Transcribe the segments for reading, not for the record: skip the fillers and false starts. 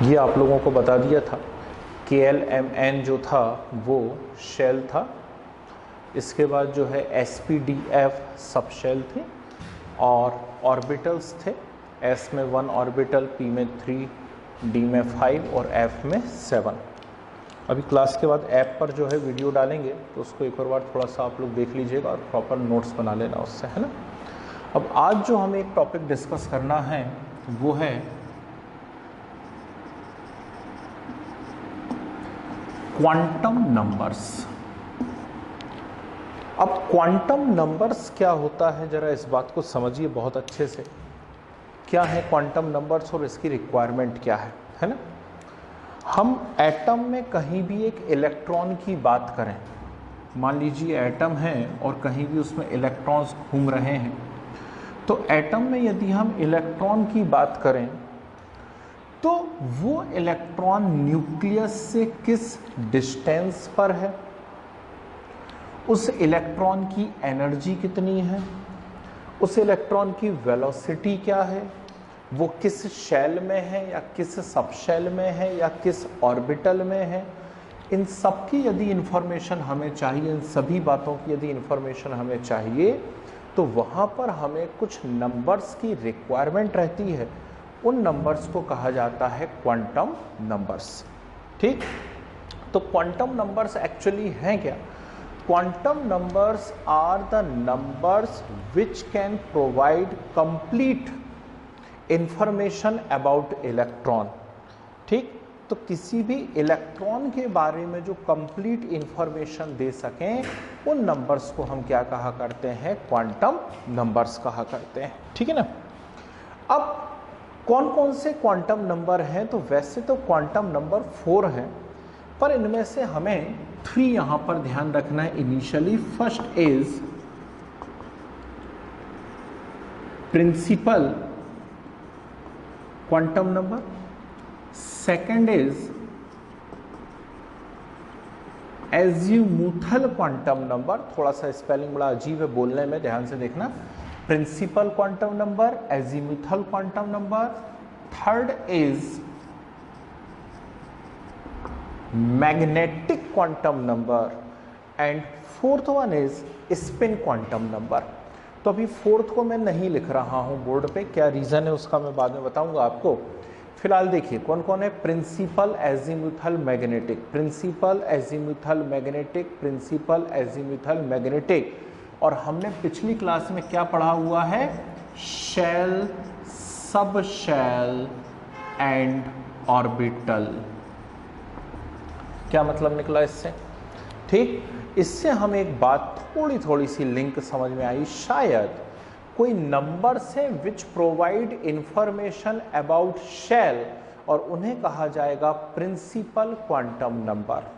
ये आप लोगों को बता दिया था। KLMN जो था वो शेल था, इसके बाद जो है SPDF सब शेल थे और ऑर्बिटल्स थे। S में 1 ऑर्बिटल, P में 3, D में 5 और F में 7। अभी क्लास के बाद ऐप पर जो है वीडियो डालेंगे तो उसको एक और बार थोड़ा सा आप लोग देख लीजिएगा और प्रॉपर नोट्स बना लेना उससे, है ना। अब आज जो हमें एक टॉपिक डिस्कस करना है वो है क्वांटम नंबर्स। अब क्वांटम नंबर्स क्या होता है, जरा इस बात को समझिए बहुत अच्छे से। क्या है क्वांटम नंबर्स और इसकी रिक्वायरमेंट क्या है ना। हम एटम में कहीं भी एक इलेक्ट्रॉन की बात करें, मान लीजिए एटम है और कहीं भी उसमें इलेक्ट्रॉन्स घूम रहे हैं, तो एटम में यदि हम इलेक्ट्रॉन की बात करें तो वो इलेक्ट्रॉन न्यूक्लियस से किस डिस्टेंस पर है, उस इलेक्ट्रॉन की एनर्जी कितनी है, उस इलेक्ट्रॉन की वेलोसिटी क्या है, वो किस शेल में है या किस सब शेल में है या किस ऑर्बिटल में है, इन सब की यदि इंफॉर्मेशन हमें चाहिए, इन सभी बातों की यदि इंफॉर्मेशन हमें चाहिए तो वहाँ पर हमें कुछ नंबर्स की रिक्वायरमेंट रहती है। उन नंबर्स को कहा जाता है क्वांटम नंबर्स। ठीक, तो क्वांटम नंबर्स एक्चुअली हैं क्या? Quantum numbers are the numbers which can provide complete information about electron. ठीक, तो किसी भी इलेक्ट्रॉन के बारे में जो कंप्लीट इंफॉर्मेशन दे सकें, उन नंबर्स को हम क्या कहा करते हैं? क्वांटम नंबर्स कहा करते हैं। ठीक है ना। अब कौन कौन से क्वांटम नंबर हैं? तो वैसे तो क्वांटम नंबर 4 हैं, पर इनमें से हमें 3 यहां पर ध्यान रखना है initially. First is principal quantum number, second is azimuthal quantum number. थोड़ा सा स्पेलिंग बड़ा अजीब है बोलने में, ध्यान से देखना। Principal quantum number, azimuthal quantum number. Third is magnetic quantum number and fourth one is spin quantum number. तो अभी फोर्थ को मैं नहीं लिख रहा हूं बोर्ड पे, क्या रीजन है उसका मैं बाद में बताऊंगा आपको। फिलहाल देखिए कौन कौन है। Principal, azimuthal, magnetic. Principal, azimuthal, magnetic, principal, azimuthal, magnetic. और हमने पिछली क्लास में क्या पढ़ा हुआ है? शेल, सब शेल एंड ऑर्बिटल। क्या मतलब निकला इससे? ठीक, इससे हमें एक बात थोड़ी सी लिंक समझ में आई। शायद कोई नंबर से which provide information about shell, और उन्हें कहा जाएगा principal quantum number.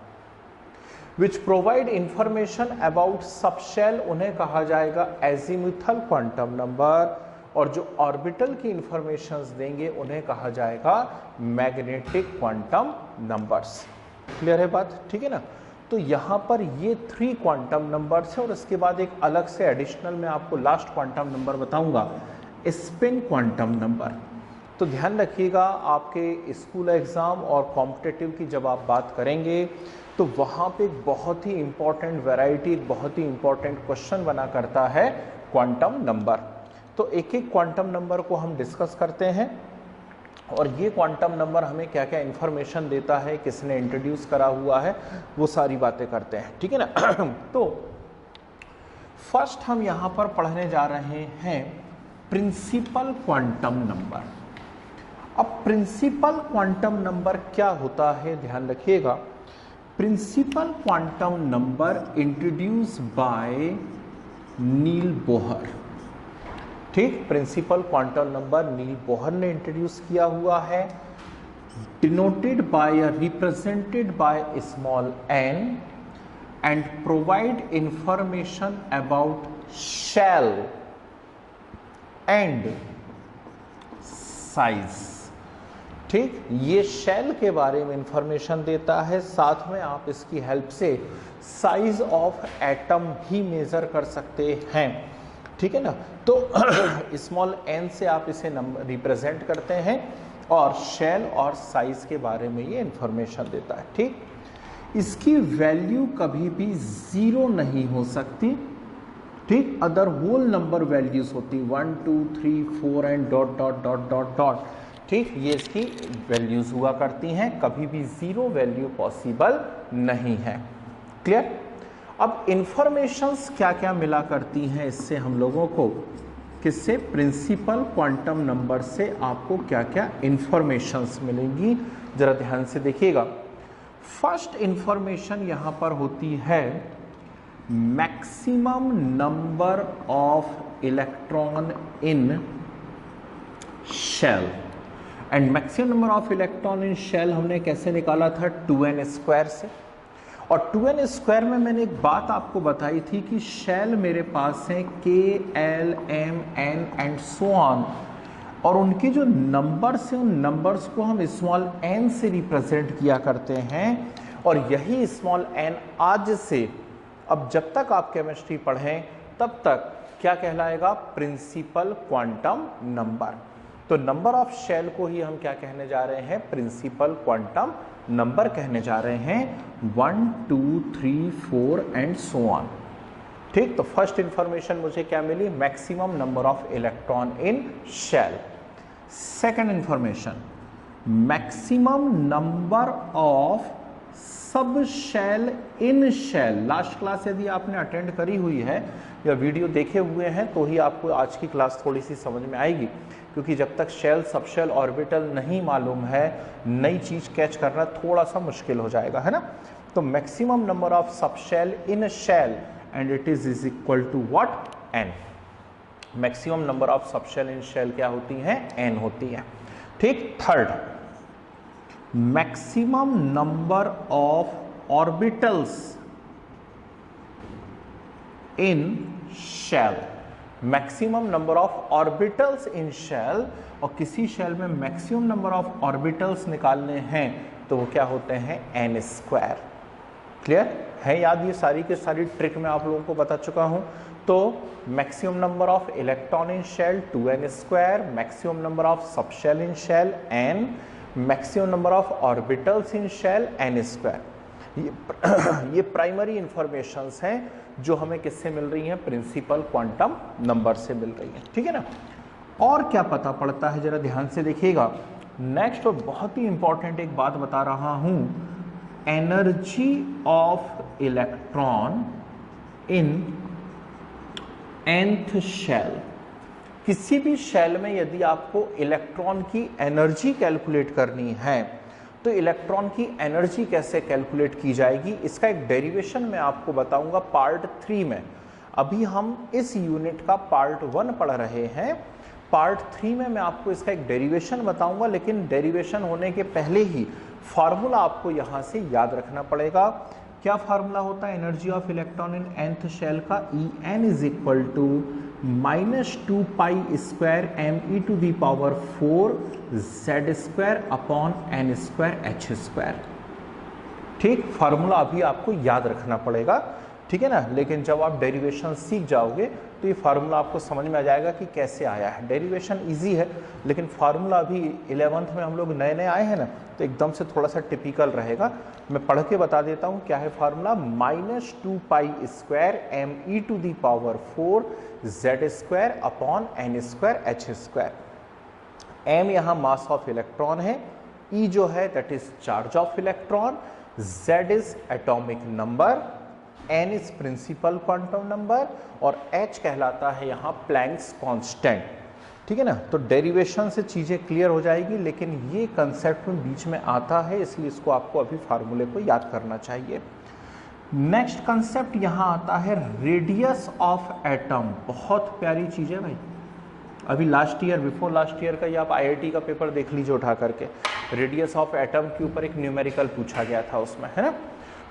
Which provide information about subshell, उन्हें कहा जाएगा एजीमुथल क्वांटम नंबर। और जो ऑर्बिटल की इंफॉर्मेशंस देंगे उन्हें कहा जाएगा मैग्नेटिक क्वांटम नंबर्स। क्लियर है बात? ठीक है ना। तो यहाँ पर ये 3 क्वांटम नंबर्स है, और इसके बाद एक अलग से एडिशनल में आपको लास्ट क्वांटम नंबर बताऊंगा, स्पिन क्वांटम नंबर। तो ध्यान रखिएगा, आपके स्कूल एग्जाम और कॉम्पिटिटिव की जब आप बात करेंगे तो वहाँ पे एक बहुत ही इंपॉर्टेंट वैरायटी, एक बहुत ही इंपॉर्टेंट क्वेश्चन बना करता है क्वांटम नंबर। तो एक एक क्वांटम नंबर को हम डिस्कस करते हैं, और ये क्वांटम नंबर हमें क्या क्या इंफॉर्मेशन देता है, किसने इंट्रोड्यूस करा हुआ है, वो सारी बातें करते हैं। ठीक है ना। तो फर्स्ट हम यहाँ पर पढ़ने जा रहे हैं प्रिंसिपल क्वांटम नंबर। अब प्रिंसिपल क्वांटम नंबर क्या होता है, ध्यान रखिएगा। Principal quantum number introduce by Niels Bohr. ठीक, principal quantum number Niels Bohr ने इंट्रोड्यूस किया हुआ है। डिनोटेड बाय या represented by small n and provide information about shell and size. ठीक, ये शेल के बारे में इंफॉर्मेशन देता है, साथ में आप इसकी हेल्प से साइज ऑफ एटम भी मेजर कर सकते हैं। ठीक है ना। तो स्मॉल n से आप इसे नंबर रिप्रेजेंट करते हैं, और शेल और साइज के बारे में ये इंफॉर्मेशन देता है। ठीक, इसकी वैल्यू कभी भी 0 नहीं हो सकती। ठीक, अदर होल नंबर वैल्यूज होती 1 2 3 4 and dot dot dot dot dot. ठीक, ये इसकी वैल्यूज हुआ करती हैं, कभी भी 0 वैल्यू पॉसिबल नहीं है। क्लियर? अब इंफॉर्मेशंस क्या क्या मिला करती हैं इससे हम लोगों को, किससे? प्रिंसिपल क्वांटम नंबर से आपको क्या क्या इंफॉर्मेशंस मिलेंगी, जरा ध्यान से देखिएगा। फर्स्ट इंफॉर्मेशन यहां पर होती है maximum number of electron in shell. And maximum number of electron in shell हमने कैसे निकाला था? 2n² से। और 2n² में मैंने एक बात आपको बताई थी कि शेल मेरे पास है k, l, m, n and so on, और उनके जो नंबर्स हैं उन नंबर्स को हम स्मॉल n से रिप्रेजेंट किया करते हैं। और यही स्मॉल n आज से अब जब तक आप केमिस्ट्री पढ़ें तब तक क्या कहलाएगा? Principal quantum number. तो नंबर ऑफ शेल को ही हम क्या कहने जा रहे हैं? प्रिंसिपल क्वांटम नंबर कहने जा रहे हैं। 1 2 3 4 एंड सो ऑन। ठीक, तो फर्स्ट इंफॉर्मेशन मुझे क्या मिली? Maximum number of electron in shell. Second information, maximum number of सब shell in shell. Last class यदि आपने अटेंड करी हुई है या वीडियो देखे हुए हैं तो ही आपको आज की क्लास थोड़ी सी समझ में आएगी, क्योंकि जब तक शेल, सब शेल, ऑर्बिटल नहीं मालूम है, नई चीज कैच करना थोड़ा सा मुश्किल हो जाएगा, है ना। तो मैक्सिमम नंबर ऑफ सब shell in shell and it is equal to what? n। Maximum number of सब शेल इन शेल क्या होती हैं? n होती है। ठीक, third, maximum number of orbitals in shell. Maximum number of orbitals in shell, और किसी शेल में मैक्सिमम नंबर ऑफ ऑर्बिटल्स निकालने हैं तो वो क्या होते हैं? n²। क्लियर है? याद ये सारी की सारी ट्रिक मैं आप लोगों को बता चुका हूं। तो maximum number of electron in shell 2n², maximum number of सब shell in shell n, maximum number of orbitals in shell n²। ये प्राइमरी इंफॉर्मेशंस हैं जो हमें किससे मिल रही हैं? प्रिंसिपल क्वांटम नंबर से मिल रही हैं। ठीक है ना। और क्या पता पड़ता है, जरा ध्यान से देखिएगा। नेक्स्ट, और बहुत ही इंपॉर्टेंट एक बात बता रहा हूं, energy of electron in nth shell. किसी भी शेल में यदि आपको इलेक्ट्रॉन की एनर्जी कैलकुलेट करनी है तो इलेक्ट्रॉन की एनर्जी कैसे कैलकुलेट की जाएगी, इसका एक डेरिवेशन मैं आपको बताऊंगा पार्ट 3 में। अभी हम इस यूनिट का पार्ट 1 पढ़ रहे हैं। पार्ट 3 में मैं आपको इसका एक डेरिवेशन बताऊंगा, लेकिन डेरिवेशन होने के पहले ही फार्मूला आपको यहां से याद रखना पड़ेगा। क्या फार्मूला होता है energy of electron in nth shell का? En is equal to -2π² me⁴ z² upon n²h²। ठीक, फार्मूला अभी आपको याद रखना पड़ेगा, ठीक है ना। लेकिन जब आप डेरिवेशन सीख जाओगे तो ये फार्मूला आपको समझ में आ जाएगा कि कैसे आया है। डेरिवेशन इजी है, लेकिन फार्मूला अभी 11th में हम लोग नए नए आए हैं ना, तो एकदम से थोड़ा सा टिपिकल रहेगा। मैं पढ़ के बता देता हूँ क्या है formula. -2π² me⁴ z² upon n²h²। m यहाँ मास ऑफ इलेक्ट्रॉन है, e जो है that is charge of electron, z is atomic number, n is principal quantum number, और h कहलाता है यहाँ प्लैंक्स कांस्टेंट। ठीक है ना। तो डेरिवेशन से चीजें क्लियर हो जाएगी, लेकिन ये कंसेप्ट में बीच में आता है, इसलिए इसको आपको अभी फार्मूले को याद करना चाहिए। नेक्स्ट कंसेप्ट यहाँ आता है रेडियस ऑफ एटम। बहुत प्यारी चीज है भाई। अभी last year, before last year का ये आप IIT का पेपर देख लीजिए उठा करके। रेडियस ऑफ एटम के ऊपर एक न्यूमेरिकल पूछा गया था उसमें, है ना।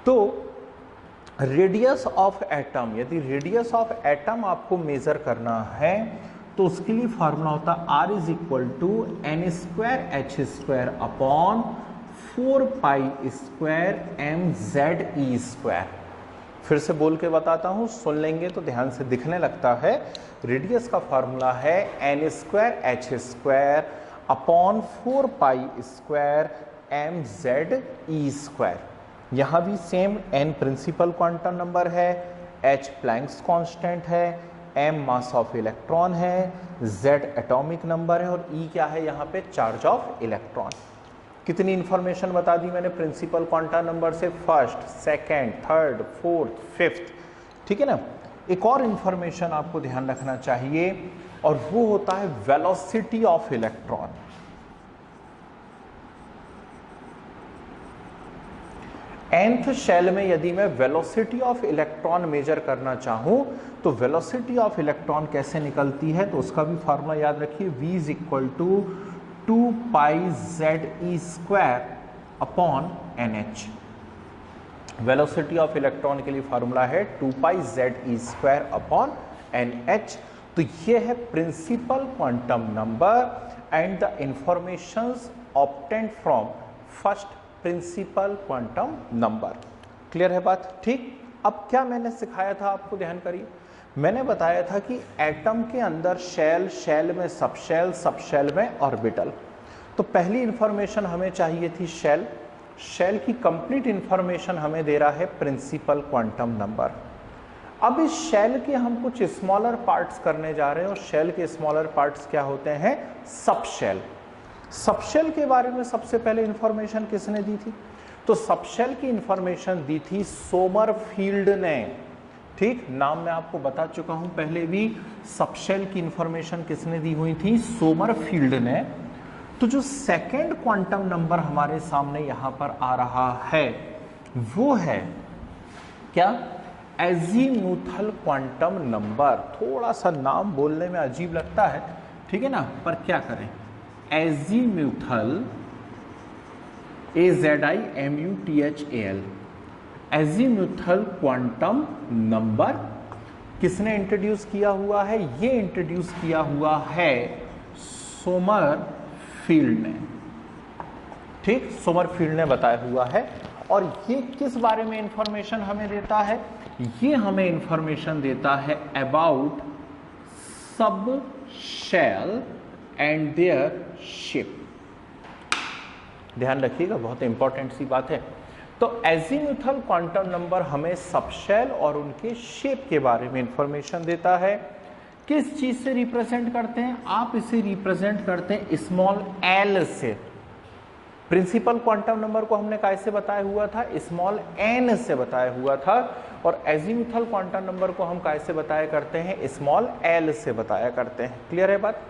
तो रेडियस ऑफ एटम, यदि रेडियस ऑफ एटम आपको मेजर करना है तो उसके लिए फार्मूला होता है R is equal to n²h² upon 4π² mze²। फिर से बोल के बताता हूं, सुन लेंगे तो ध्यान से दिखने लगता है। रेडियस का फार्मूला है n²h² upon 4 pi square M Z ई स्क्वायर। यहां भी same, n principal quantum number है, h प्लैंक्स कांस्टेंट है, m मास ऑफ इलेक्ट्रॉन है, z एटॉमिक नंबर है और e क्या है यहाँ पे, चार्ज ऑफ इलेक्ट्रॉन। कितनी इंफॉर्मेशन बता दी मैंने प्रिंसिपल क्वांटम नंबर से, first, second, third, fourth, fifth, ठीक है ना। एक और इंफॉर्मेशन आपको ध्यान रखना चाहिए और वो होता है velocity of electron. nth shell में यदि मैं वेलोसिटी ऑफ इलेक्ट्रॉन मेजर करना चाहूं तो वेलोसिटी ऑफ इलेक्ट्रॉन कैसे निकलती है, तो उसका भी फार्मूला याद रखिए, v is equal to 2 pi z E square upon NH। Velocity of electron के लिए फार्मूला है 2 पाई जेड ई स्क्वायर अपॉन NH। तो ये है principal quantum number and the informations obtained from first principal quantum number. Clear है बात, ठीक। अब क्या मैंने सिखाया था आपको, ध्यान करिए। मैंने बताया था कि एटम के अंदर शेल, शेल में सबशेल, सबशेल में ऑर्बिटल। तो पहली इंफॉर्मेशन हमें चाहिए थी शेल, शेल की कंप्लीट इंफॉर्मेशन हमें दे रहा है प्रिंसिपल क्वांटम नंबर। अब इस शेल के हम कुछ स्मॉलर पार्ट्स करने जा रहे हैं और शेल के स्मॉलर पार्ट्स क्या होते हैं, सबशेल। सबशेल के बारे में सबसे पहले इंफॉर्मेशन किसने दी थी, तो सबशेल की इंफॉर्मेशन दी थी सोमरफील्ड ने, ठीक। नाम मैं आपको बता चुका हूं पहले भी, सबशेल की इंफॉर्मेशन किसने दी हुई थी, सोमरफील्ड ने। तो जो सेकंड क्वांटम नंबर हमारे सामने यहां पर आ रहा है वो है क्या, एजीमुथल क्वांटम नंबर। थोड़ा सा नाम बोलने में अजीब लगता है, ठीक है ना, पर क्या करें, azimuthal, AZIMUTHAL, azimuthal quantum number किसने इंट्रोड्यूस किया हुआ है, ये इंट्रोड्यूस किया हुआ है सोमरफील्ड ने, ठीक। सोमरफील्ड ने बताया हुआ है। और ये किस बारे में इंफॉर्मेशन हमें देता है, ये हमें इंफॉर्मेशन देता है अबाउट सब शेल एंड देयर शेप। ध्यान रखिएगा, बहुत इंपॉर्टेंट सी बात है। तो एजीमुथल क्वांटम नंबर हमें सबशेल और उनके शेप के बारे में इंफॉर्मेशन देता है। किस चीज से रिप्रेजेंट करते हैं, आप इसे रिप्रेजेंट करते हैं स्मॉल l से। प्रिंसिपल क्वांटम नंबर को हमने कैसे बताया हुआ था, स्मॉल n से बताया हुआ था, और एजीमुथल क्वांटम नंबर को हम कैसे बताया करते हैं, स्मॉल l से बताया करते हैं। क्लियर है बात,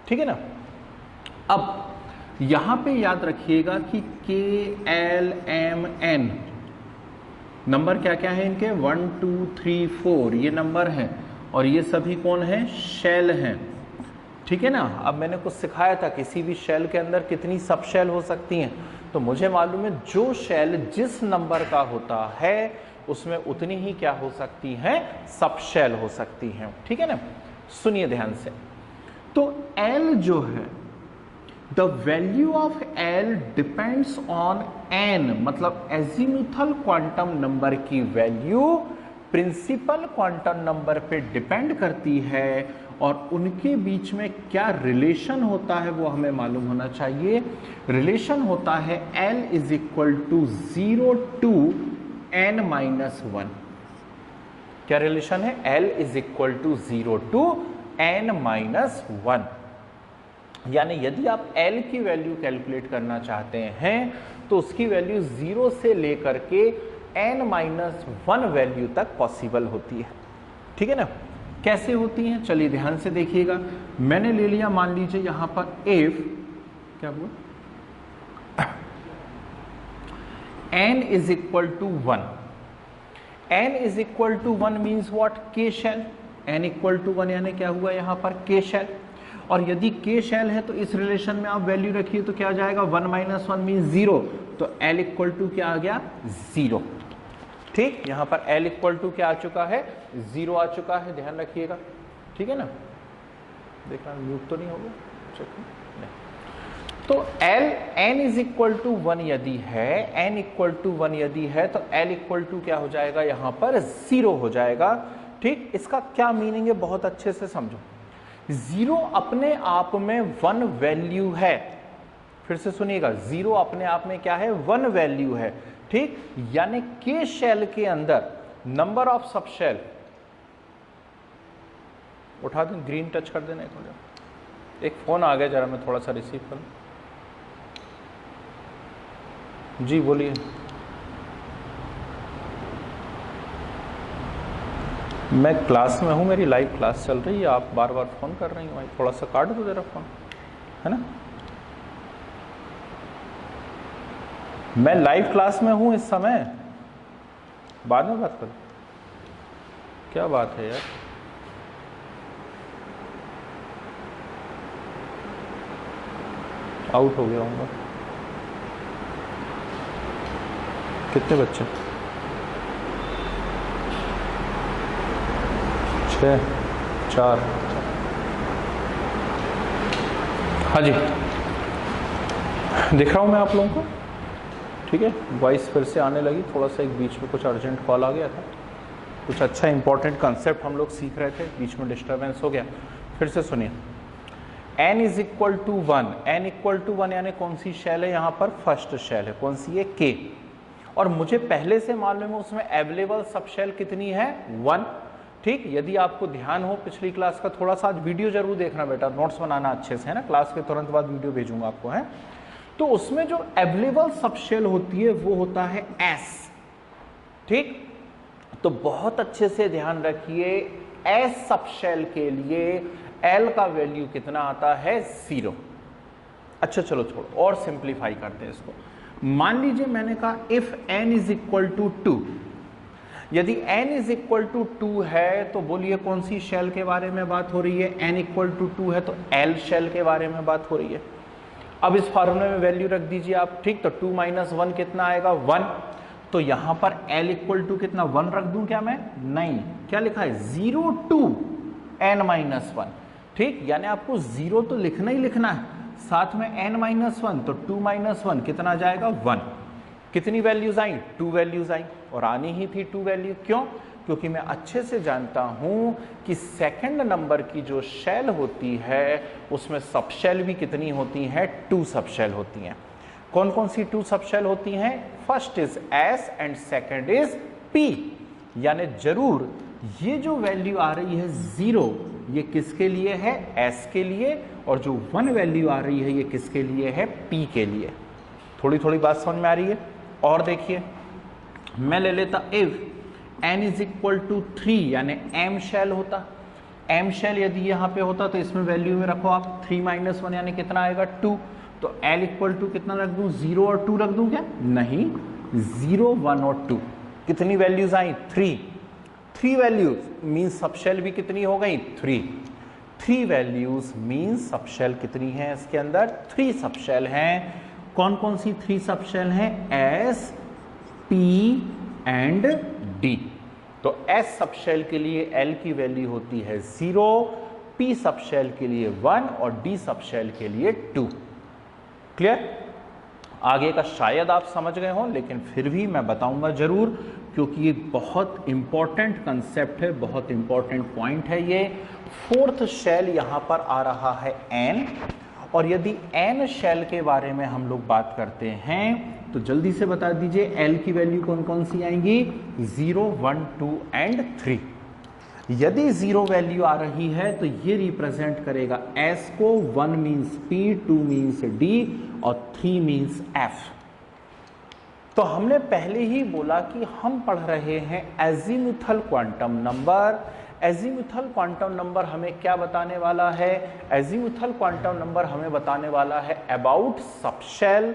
ठीक है ना। अब यहां पे याद रखिएगा कि K L M N number क्या क्या है इनके, 1 2 3 4 ये नंबर हैं और ये सभी कौन है, शेल हैं, ठीक है ना। अब मैंने कुछ सिखाया था किसी भी शेल के अंदर कितनी सब शेल हो सकती हैं, तो मुझे मालूम है जो शेल जिस नंबर का होता है उसमें उतनी ही क्या हो सकती हैं, सब शेल हो सकती हैं, ठीक है ना। सुनिए ध्यान से, तो L जो है, the value of L depends on n, मतलब एजीमुथल क्वांटम नंबर की वैल्यू प्रिंसिपल क्वांटम नंबर पे डिपेंड करती है और उनके बीच में क्या रिलेशन होता है वो हमें मालूम होना चाहिए। रिलेशन होता है L is equal to 0 to n-1। क्या रिलेशन है, L is equal to 0 to n-1। यानी यदि आप L की वैल्यू कैलकुलेट करना चाहते हैं तो उसकी वैल्यू 0 से लेकर के n-1 वैल्यू तक पॉसिबल होती है, ठीक है ना। कैसे होती हैं, चलिए ध्यान से देखिएगा। मैंने ले लिया, मान लीजिए यहां पर if क्या हुआ, n is equal to 1, n is equal to 1 means what, k shell, n equal to 1 यानी क्या हुआ यहाँ पर, k शेल। और यदि k शेल है तो इस रिलेशन में आप वैल्यू रखिए तो क्या आ जाएगा, 1-1 मीन 0, तो L इक्वल टू क्या आ गया, 0, ठीक। यहां पर L इक्वल टू क्या आ चुका है, 0 आ चुका है, ध्यान रखिएगा, ठीक है ना। देखना म्यूट तो नहीं होगा, तो L n is equal to 1 यदि है, n इक्वल टू 1 यदि है तो L इक्वल टू क्या हो जाएगा, यहां पर 0 हो जाएगा, ठीक। इसका क्या मीनिंग है बहुत अच्छे से समझो। 0 अपने आप में 1 वैल्यू है, फिर से सुनिएगा, जीरो अपने आप में क्या है, वन वैल्यू है, ठीक। यानी के शेल के अंदर नंबर ऑफ सब शेल, उठा दें, ग्रीन टच कर देना एक फोन आ गया, जरा मैं थोड़ा सा रिसीव करूं। जी बोलिए। मैं क्लास में हूं, मेरी लाइव क्लास चल रही है, आप बार बार फोन कर रही हो, थोड़ा सा काट दो जरा फोन, है ना। मैं लाइव क्लास में हूं इस समय, बाद में बात करूं। क्या बात है यार, आउट हो गया हूँ। कितने बच्चे? 6, 4। हाँ जी, दिख रहा हूँ मैं आप लोगों को, ठीक है। वॉइस फिर से आने लगी, थोड़ा सा एक बीच में कुछ अर्जेंट कॉल आ गया था, कुछ अच्छा इंपॉर्टेंट कंसेप्ट हम लोग सीख रहे थे, बीच में डिस्टर्बेंस हो गया। फिर से सुनिए, n is equal to 1, n equal to 1 यानी कौन सी शेल है यहाँ पर, फर्स्ट शेल है, कौन सी है, k। और मुझे पहले से मालूम है उसमें अवेलेबल सब शेल कितनी है, 1, ठीक। यदि आपको ध्यान हो पिछली क्लास का, थोड़ा सा आज वीडियो जरूर देखना बेटा, नोट्स बनाना अच्छे से, है ना, क्लास के तुरंत बाद वीडियो भेजूंगा आपको, है। तो उसमें जो अवेलेबल सब शेल होती है वो होता है s, ठीक। तो बहुत अच्छे से ध्यान रखिए, s सब शेल के लिए l का वैल्यू कितना आता है, 0। अच्छा चलो छोड़ो, और सिंप्लीफाई करते हैं इसको। मान लीजिए मैंने कहा if n is equal to 2, यदि n इज इक्वल टू 2 है तो बोलिए कौन सी शेल के बारे में बात हो रही है, n इक्वल टू 2 है तो l शेल के बारे में बात हो रही है। अब इस फॉर्मूले में वैल्यू रख दीजिए आप, ठीक। तो 2 - 1 कितना आएगा, 1। तो यहां पर l इक्वल टू कितना, 1 रख दूं क्या मैं, नहीं, क्या लिखा है, 0 to n - 1, ठीक। यानी आपको 0 तो लिखना ही लिखना है, साथ में n - 1, तो 2 - 1 कितना जाएगा, 1। कितनी वैल्यूज आई, 2 वैल्यूज आई, और आनी ही थी 2 वैल्यू। क्यों? क्योंकि मैं अच्छे से जानता हूं कि सेकंड नंबर की जो शेल होती है उसमें सब शेल भी कितनी होती हैं, 2 सब शेल होती हैं। कौन कौन सी 2 सब शेल होती हैं, first is s and second is p। यानी जरूर ये जो वैल्यू आ रही है 0, ये किसके लिए है, s के लिए, और जो 1 वैल्यू आ रही है ये किसके लिए है, p के लिए। थोड़ी थोड़ी बात समझ में आ रही है। और देखिए मैं ले लेता if n is equal to 3, यानी m शेल होता, m शेल यदि यहाँ पे होता तो इसमें वैल्यू में रखो आप 3 - 1 यानी कितना आएगा, 2। तो l इक्वल टू कितना रख दूं, 0 और 2 रख दूं क्या, नहीं, 0, 1 और 2। कितनी वैल्यूज आई, 3 वैल्यूज मीन्स सब शेल भी कितनी हो गई, 3 वैल्यूज मीन्स सब शेल कितनी है, इसके अंदर 3 सब शेल हैं। कौन कौन सी 3 सब शेल हैं, s, p एंड d। तो s सब शेल के लिए l की वैल्यू होती है 0, p सब शेल के लिए 1 और d सब शेल के लिए 2। क्लियर? आगे का शायद आप समझ गए हो, लेकिन फिर भी मैं बताऊंगा जरूर, क्योंकि ये बहुत इंपॉर्टेंट कंसेप्ट है, बहुत इंपॉर्टेंट पॉइंट है ये। 4th शेल यहां पर आ रहा है n, और यदि n शेल के बारे में हम लोग बात करते हैं तो जल्दी से बता दीजिए l की वैल्यू कौन कौन सी आएंगी, 0, 1, 2 एंड 3। यदि 0 वैल्यू आ रही है तो ये रिप्रेजेंट करेगा s को, 1 मीन्स p, 2 मीन्स d और 3 मीन्स f। तो हमने पहले ही बोला कि हम पढ़ रहे हैं azimuthal quantum number. Azimuthal quantum number हमें क्या बताने वाला है, एजीमुथल क्वांटम नंबर हमें बताने वाला है अबाउट सबशेल,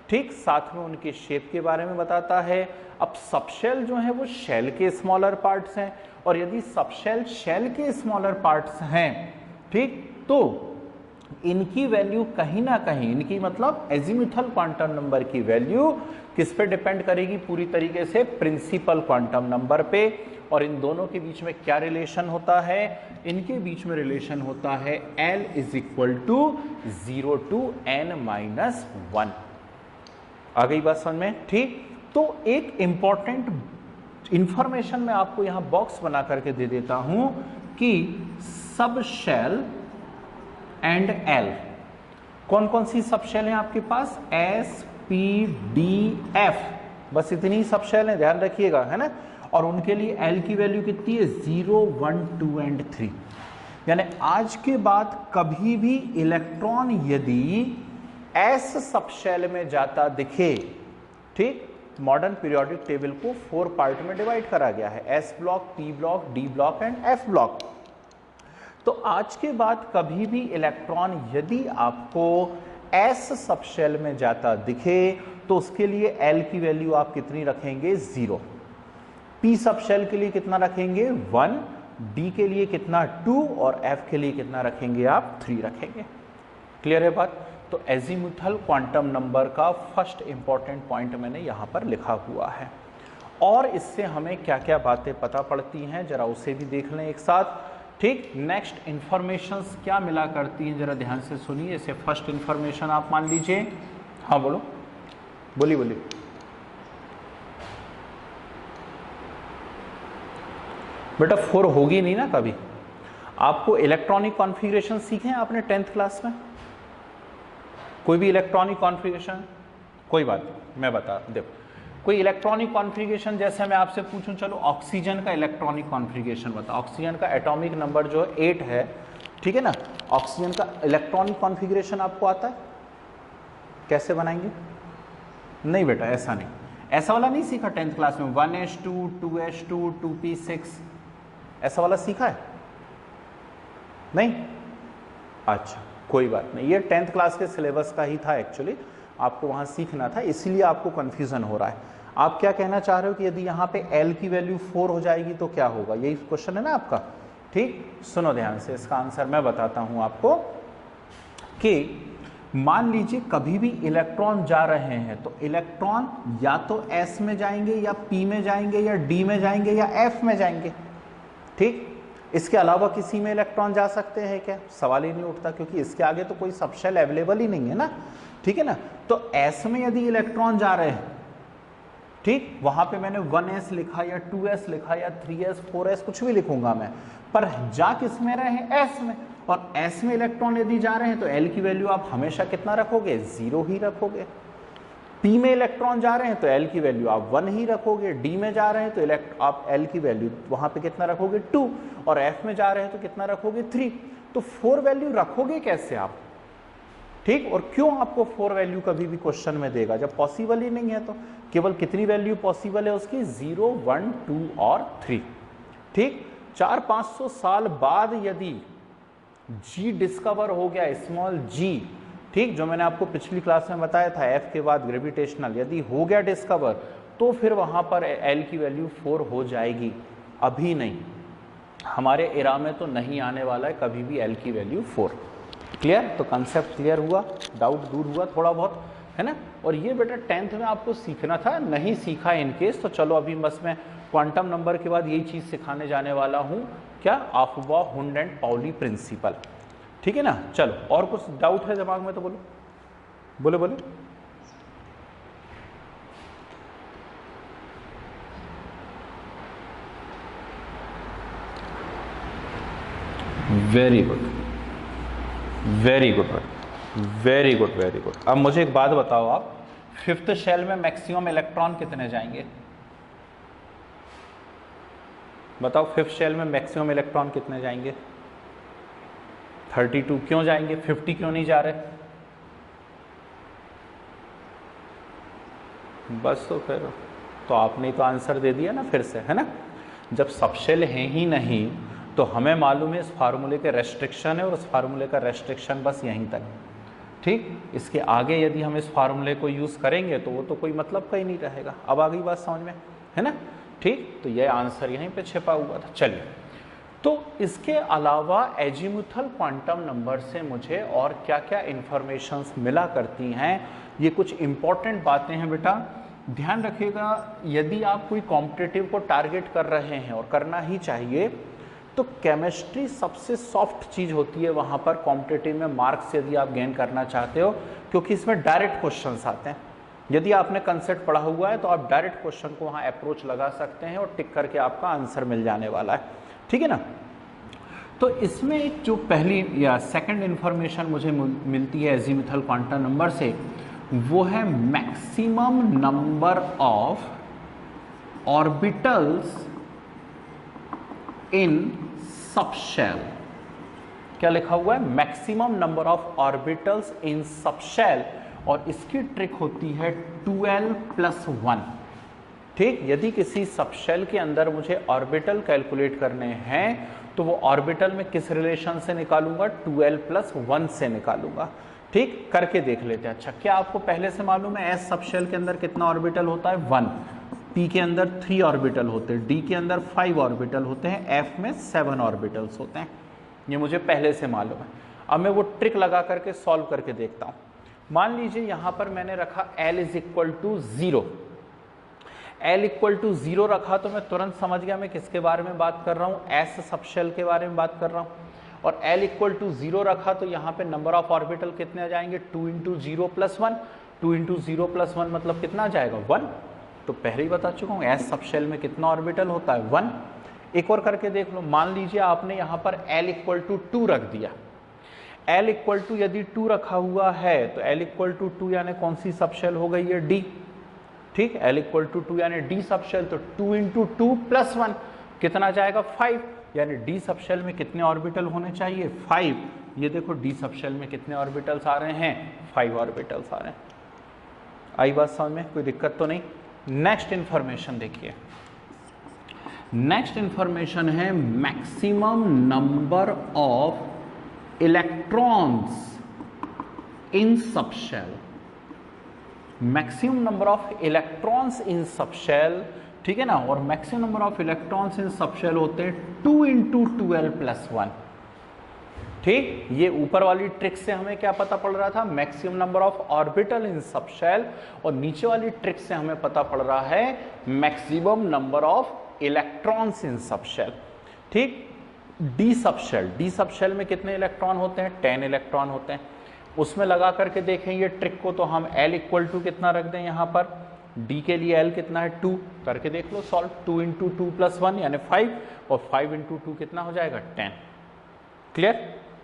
ठीक। साथ में उनके शेप के बारे में बताता है। अब सबशेल जो है वो शेल के स्मॉलर पार्ट्स हैं, और यदि सबशेल शेल के स्मॉलर पार्ट्स हैं, ठीक, तो इनकी वैल्यू कहीं ना कहीं, इनकी मतलब एजीमुथल क्वांटम नंबर की वैल्यू किस पे डिपेंड करेगी, पूरी तरीके से प्रिंसिपल क्वांटम नंबर पे। और इन दोनों के बीच में क्या रिलेशन होता है, इनके बीच में रिलेशन होता है L is equal to 0 to n - 1। आ गई बात समझ में, ठीक। तो एक इंपॉर्टेंट इंफॉर्मेशन मैं आपको यहां बॉक्स बना करके दे देता हूं कि सब शेल एंड L, कौन कौन सी सब शेल हैं आपके पास? एस, पी, डी, एफ, बस इतनी सब शेल हैं, ध्यान रखिएगा, है ना। और उनके लिए एल की वैल्यू कितनी है? 0, 1, 2 एंड 3। यानी आज के बाद कभी भी इलेक्ट्रॉन यदि एस सब शेल में जाता दिखे, ठीक, मॉडर्न पीरियोडिक टेबल को 4 पार्ट में डिवाइड करा गया है, S block, P block, D block and F block. तो आज के बाद कभी भी इलेक्ट्रॉन यदि आपको एस सब शेल में जाता दिखे तो उसके लिए एल की वैल्यू आप कितनी रखेंगे? 0। पी सब शेल के लिए कितना रखेंगे? 1, डी के लिए कितना? 2 और एफ के लिए कितना रखेंगे आप? 3 रखेंगे। क्लियर है बात? तो एजीमुथल क्वांटम नंबर का फर्स्ट इंपॉर्टेंट पॉइंट मैंने यहां पर लिखा हुआ है। और इससे हमें क्या क्या बातें पता पड़ती हैं जरा उसे भी देख लें एक साथ, ठीक। नेक्स्ट इंफॉर्मेशंस क्या मिला करती हैं जरा ध्यान से सुनिए। जैसे फर्स्ट इंफॉर्मेशन आप मान लीजिए, हाँ बोलो, बोलिए बोलिए। बेटा 4 होगी नहीं ना कभी। आपको इलेक्ट्रॉनिक कॉन्फ़िगरेशन सीखे हैं आपने 10th क्लास में? कोई भी इलेक्ट्रॉनिक कॉन्फ़िगरेशन? कोई बात नहीं, मैं बता, देखो कोई इलेक्ट्रॉनिक कॉन्फ़िगरेशन, जैसे मैं आपसे पूछूं, चलो ऑक्सीजन का इलेक्ट्रॉनिक कॉन्फ़िगरेशन बताओ। ऑक्सीजन का एटॉमिक नंबर जो है 8 है, ठीक है ना। ऑक्सीजन का इलेक्ट्रॉनिक कॉन्फ़िगरेशन आपको आता है? कैसे बनाएंगे? नहीं बेटा, ऐसा नहीं, ऐसा वाला नहीं सीखा 10th क्लास में, 1s2, 2s2, 2p6, ऐसा वाला सीखा है? नहीं? अच्छा, कोई बात नहीं, ये 10th क्लास के सिलेबस का ही था एक्चुअली, आपको वहां सीखना था, इसीलिए आपको कंफ्यूजन हो रहा है। आप क्या कहना चाह रहे हो कि यदि यहाँ पे L की वैल्यू 4 हो जाएगी तो क्या होगा? यही क्वेश्चन है ना आपका, ठीक। सुनो ध्यान से, इसका आंसर मैं बताता हूं आपको कि मान लीजिए कभी भी इलेक्ट्रॉन जा रहे हैं तो इलेक्ट्रॉन या तो S में जाएंगे या P में जाएंगे या D में जाएंगे या F में जाएंगे, ठीक। इसके अलावा किसी में इलेक्ट्रॉन जा सकते हैं क्या? सवाल ही नहीं उठता, क्योंकि इसके आगे तो कोई सब शेल अवेलेबल ही नहीं है ना, ठीक है ना। तो S में यदि इलेक्ट्रॉन जा रहे हैं, ठीक, वहां पे मैंने 1s लिखा या 2s लिखा या 3s 4s कुछ भी लिखूंगा मैं, पर जा किस में रहे हैं? S में। और S में इलेक्ट्रॉन यदि जा रहे हैं तो L की वैल्यू आप हमेशा कितना रखोगे? 0 ही रखोगे। P में इलेक्ट्रॉन जा रहे हैं तो L की वैल्यू आप 1 ही रखोगे। D में जा रहे हैं तो आप L की वैल्यू वहां पे कितना रखोगे? 2। और F में जा रहे हैं तो कितना रखोगे? 3। तो 4 वैल्यू रखोगे कैसे आप, ठीक। और क्यों आपको 4 वैल्यू कभी भी क्वेश्चन में देगा जब पॉसिबल ही नहीं है? तो केवल कितनी वैल्यू पॉसिबल है उसकी? 0, 1, 2 और 3, ठीक। 400-500 साल बाद यदि G डिस्कवर हो गया, स्मॉल g, ठीक, जो मैंने आपको पिछली क्लास में बताया था, F के बाद ग्रेविटेशनल, यदि हो गया डिस्कवर तो फिर वहां पर L की वैल्यू 4 हो जाएगी। अभी नहीं, हमारे एरा में तो नहीं आने वाला है कभी भी L की वैल्यू 4। क्लियर? तो कंसेप्ट क्लियर हुआ, डाउट दूर हुआ थोड़ा बहुत, है ना। और ये बेटा 10th में आपको सीखना था, नहीं सीखा इनकेस तो चलो अभी बस मैं क्वांटम नंबर के बाद यही चीज सिखाने जाने वाला हूं, क्या? Aufbau Hund and Pauli principal, ठीक है ना। चलो, और कुछ डाउट है दिमाग में तो बोलो, बोले बोले। Very good, very good, very good, very good. अब मुझे एक बात बताओ, आप 5th शेल में मैक्सिमम इलेक्ट्रॉन कितने जाएंगे? बताओ, 5th शेल में मैक्सिमम इलेक्ट्रॉन कितने जाएंगे? 32। क्यों जाएंगे? 50 क्यों नहीं जा रहे? बस तो फिर तो आपने तो आंसर दे दिया ना फिर से, है ना। जब सब शेल है ही नहीं तो हमें मालूम है इस फार्मूले के रेस्ट्रिक्शन है और उस फार्मूले का रेस्ट्रिक्शन बस यहीं तक, ठीक। इसके आगे यदि हम इस फार्मूले को यूज़ करेंगे तो वो तो कोई मतलब का ही नहीं रहेगा। अब आ गई बात समझ में, है ना, ठीक। तो ये आंसर यहीं पे छिपा हुआ था। चलिए, तो इसके अलावा एजीमुथल क्वांटम नंबर से मुझे और क्या क्या इंफॉर्मेशंस मिला करती हैं, ये कुछ इंपॉर्टेंट बातें हैं बेटा, ध्यान रखिएगा। यदि आप कोई कॉम्पिटिटिव को टारगेट कर रहे हैं, और करना ही चाहिए, तो केमिस्ट्री सबसे सॉफ्ट चीज होती है वहां पर कॉम्पिटिटिव में मार्क्स यदि आप गेन करना चाहते हो, क्योंकि इसमें डायरेक्ट क्वेश्चंस आते हैं। यदि आपने कंसेप्ट पढ़ा हुआ है तो आप डायरेक्ट क्वेश्चन को वहां अप्रोच लगा सकते हैं और टिक करके आपका आंसर मिल जाने वाला है, ठीक है ना। तो इसमें एक जो पहली या सेकंड इंफॉर्मेशन मुझे मिलती है एजीमुथल क्वांटम नंबर से, वो है maximum number of orbitals in subshell. क्या लिखा हुआ है? Maximum number of orbitals in subshell, और इसकी ट्रिक होती है 12+1। ठीक, यदि किसी सबशेल के अंदर मुझे ऑर्बिटल कैलकुलेट करने हैं तो वो ऑर्बिटल में किस रिलेशन से निकालूंगा? 12+1 से निकालूंगा। ठीक, करके देख लेते हैं। अच्छा, क्या आपको पहले से मालूम है एस सबशेल के अंदर कितना ऑर्बिटल होता है? 1। पी के अंदर 3 ऑर्बिटल होते हैं, डी के अंदर 5 ऑर्बिटल होते हैं, एफ में 7 ऑर्बिटल्स होते हैं। ये मुझे पहले से मालूम है। अब मैं वो ट्रिक लगा करके सॉल्व करके देखता हूं। मान लीजिए यहां पर मैंने रखा L = 0। L = 0 रखा तो मैं तुरंत समझ गया मैं किसके बारे में बात कर रहा हूं? एस सबशेल के बारे में बात कर रहा हूं। और L = 0 रखा तो यहाँ पे नंबर ऑफ ऑर्बिटल कितने आ जाएंगे? 2 × 0+1। 2 × 0+1 मतलब कितना आ जाएगा? 1। तो पहले ही बता चुका हूँ एस सबशेल में कितना ऑर्बिटल होता है? 1। एक और करके देख लो। मान लीजिए आपने यहाँ पर L = 2 रख दिया। L = यदि 2 रखा हुआ है तो L = 2 यानी कौन सी सबशेल हो गई है? D। ठीक, L = 2 यानी D सबशेल, तो 2 × 2+1 कितना जाएगा? 5। यानी D सबशेल में कितने ऑर्बिटल होने चाहिए? 5। ये देखो D सबशेल में कितने ऑर्बिटल्स आ रहे हैं? 5 ऑर्बिटल्स आ रहे हैं। आई बात समझ में? कोई दिक्कत तो नहीं? नेक्स्ट इंफॉर्मेशन देखिए। नेक्स्ट इंफॉर्मेशन है maximum number of electrons in subshell. Maximum number of electrons in subshell, ठीक है ना। और maximum number of electrons in subshell होते हैं 2 × 12+1। ठीक, ये ऊपर वाली ट्रिक से हमें क्या पता पड़ रहा था? Maximum number of orbital in subshell, और नीचे वाली ट्रिक से हमें पता पड़ रहा है maximum number of electrons in subshell. ठीक, डी सबशेल में कितने इलेक्ट्रॉन होते हैं? 10 इलेक्ट्रॉन होते हैं। उसमें लगा करके देखेंगे ट्रिक को, तो हम L = कितना रख दें यहाँ पर? D के लिए L कितना है? 2। करके देख लो सॉल्व। 2 × 2+1 यानी 5, और 5 × 2 कितना हो जाएगा? 10। क्लियर?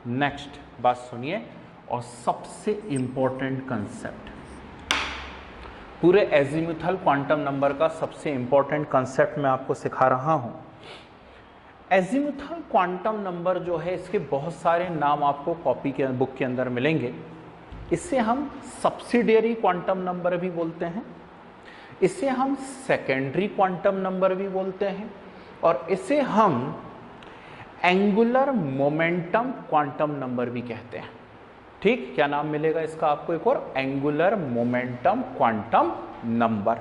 नेक्स्ट बात सुनिए, और सबसे इंपॉर्टेंट कंसेप्ट, पूरे एजीमुथल क्वांटम नंबर का सबसे इंपॉर्टेंट कंसेप्ट मैं आपको सिखा रहा हूं। एजीमुथल क्वांटम नंबर जो है, इसके बहुत सारे नाम आपको कॉपी के बुक के अंदर मिलेंगे। इसे हम सब्सिडियरी क्वांटम नंबर भी बोलते हैं, इसे हम सेकेंडरी क्वांटम नंबर भी बोलते हैं, और इसे हम एंगुलर मोमेंटम क्वांटम नंबर भी कहते हैं। ठीक, क्या नाम मिलेगा इसका आपको? एक और, एंगुलर मोमेंटम क्वांटम नंबर।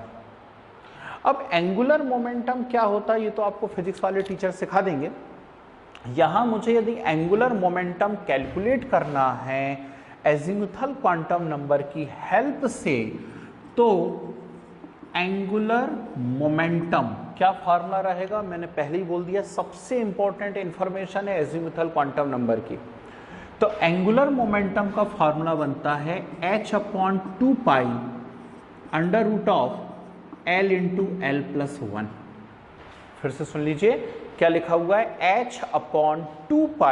अब एंगुलर मोमेंटम क्या होता है ये तो आपको फिजिक्स वाले टीचर सिखा देंगे। यहां मुझे यदि एंगुलर मोमेंटम कैलकुलेट करना है एजीमुथल क्वांटम नंबर की हेल्प से, तो एंगुलर मोमेंटम क्या फार्मूला रहेगा? मैंने पहले ही बोल दिया, सबसे इंपॉर्टेंट इंफॉर्मेशन है एजीमुथल क्वांटम नंबर की। तो एंगुलर मोमेंटम का फार्मूला बनता है h/2π √L × L+1। फिर से सुन लीजिए, क्या लिखा हुआ है? h/2π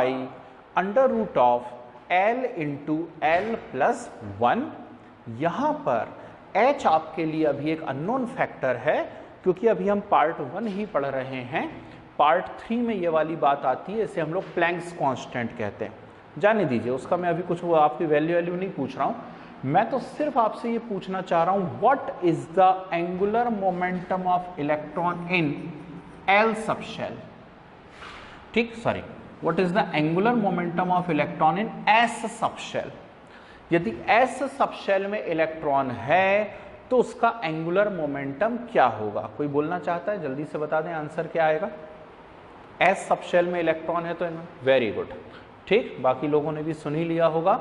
√L × L+1। यहां पर h आपके लिए अभी एक अननोन फैक्टर है, क्योंकि अभी हम पार्ट 1 ही पढ़ रहे हैं। पार्ट 3 में ये वाली बात आती है, इसे हम लोग प्लैंक्स कांस्टेंट कहते हैं। जाने दीजिए, उसका मैं अभी कुछ वो आपकी वैल्यू नहीं पूछ रहा हूं। मैं तो सिर्फ आपसे ये पूछना चाह रहा हूं, what is the angular momentum of electron in L subshell? ठीक, sorry, what is the angular momentum of electron in S subshell? यदि S सबशेल में इलेक्ट्रॉन है तो उसका एंगुलर मोमेंटम क्या होगा? कोई बोलना चाहता है? जल्दी से बता दें, आंसर क्या आएगा? S सबशेल में इलेक्ट्रॉन है तो वेरी गुड। ठीक, बाकी लोगों ने भी सुन ही लिया होगा।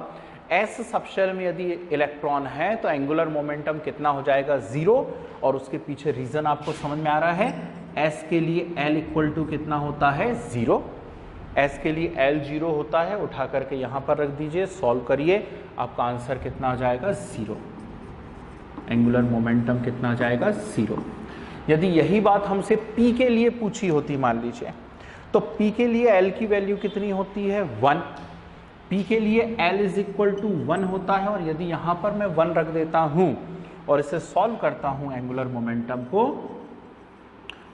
S सबशेल में यदि इलेक्ट्रॉन है तो एंगुलर मोमेंटम कितना हो जाएगा? 0। और उसके पीछे रीजन आपको समझ में आ रहा है। S के लिए L = कितना होता है? 0। S के लिए L 0 होता है, उठा करके यहां पर रख दीजिए, सॉल्व करिए, आपका आंसर कितना आ जाएगा? 0। एंगुलर मोमेंटम कितना आ जाएगा? 0। यदि यही बात हमसे P के लिए पूछी होती मान लीजिए, तो P के लिए L की वैल्यू कितनी होती है 1, P के लिए L इज इक्वल टू 1 होता है, और यदि यहां पर मैं 1 रख देता हूं और इसे सॉल्व करता हूं एंगुलर मोमेंटम को,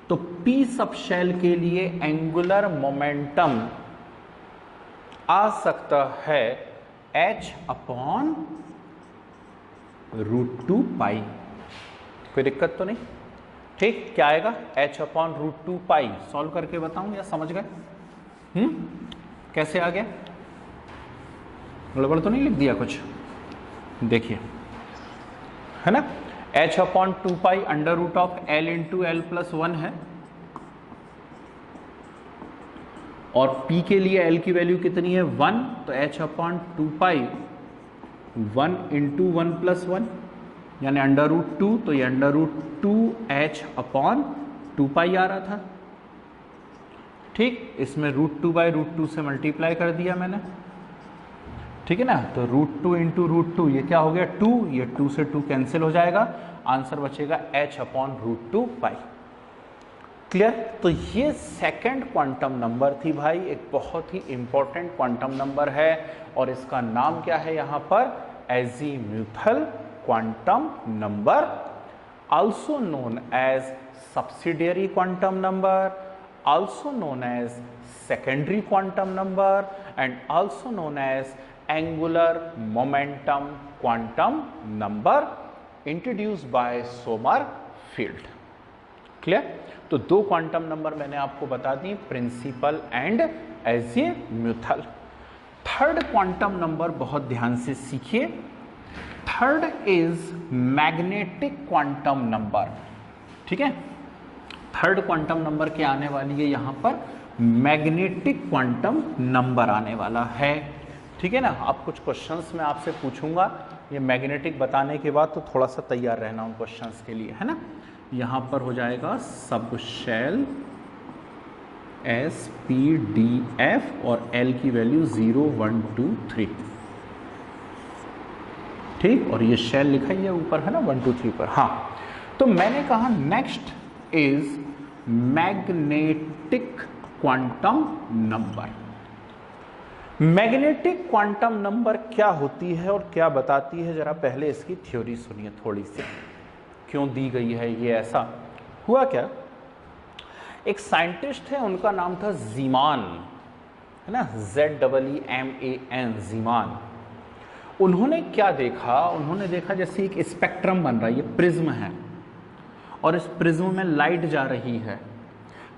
तो P सब शेल के लिए एंगुलर मोमेंटम आ सकता है h अपॉन √2 पाई। कोई दिक्कत तो नहीं? ठीक, क्या आएगा h अपॉन √2 पाई। सॉल्व करके बताऊं या समझ गए? कैसे आ गया? गड़बड़ तो नहीं लिख दिया कुछ? देखिए, है ना, h upon 2 pi under root of l into l plus 1 है, और p के लिए l की वैल्यू कितनी है 1, तो h अपॉन 2 पाई 1 इंटू 1 प्लस 1 यानी अंडर रूट 2, तो ये अंडर रूट 2h अपॉन 2 पाई आ रहा था। ठीक, इसमें √2/√2 से मल्टीप्लाई कर दिया मैंने, ठीक है ना, तो √2 इंटू √2 ये क्या हो गया 2, ये 2 से 2 कैंसिल हो जाएगा, आंसर बचेगा h अपॉन √2 पाई। क्लियर? तो ये सेकंड क्वांटम नंबर थी भाई, एक बहुत ही इंपॉर्टेंट क्वांटम नंबर है, और इसका नाम क्या है यहाँ पर, azimuthal quantum number, also known as subsidiary quantum number, also known as secondary quantum number, and also known as angular momentum quantum number, introduced by Sommerfeld. Clear? तो दो क्वांटम नंबर मैंने आपको बता दी, principal and azimuthal. Third quantum number बहुत ध्यान से सीखिए, third is magnetic quantum number. ठीक है, थर्ड क्वांटम नंबर क्या आने वाली है यहां पर, मैग्नेटिक क्वांटम नंबर आने वाला है। ठीक है ना, अब कुछ क्वेश्चंस मैं आपसे पूछूंगा, ये मैग्नेटिक बताने के बाद तो थोड़ा सा तैयार रहना उन क्वेश्चंस के लिए, है ना। यहां पर हो जाएगा सब शेल SPDF और L की वैल्यू 0 1 2 3, ठीक, और ये शेल लिखा ही है ऊपर, है ना, 1 2 3 पर। हाँ, तो मैंने कहा next is magnetic quantum number. Magnetic quantum number क्या होती है और क्या बताती है, जरा पहले इसकी थ्योरी सुनिए थोड़ी सी, क्यों दी गई है ये ऐसा। हुआ क्या, एक साइंटिस्ट है, उनका नाम था जीमान, है ना, ZEEMAN, जीमान। उन्होंने क्या देखा, उन्होंने देखा जैसे एक स्पेक्ट्रम बन रहा है, ये प्रिज्म है, और इस प्रिज्म में लाइट जा रही है,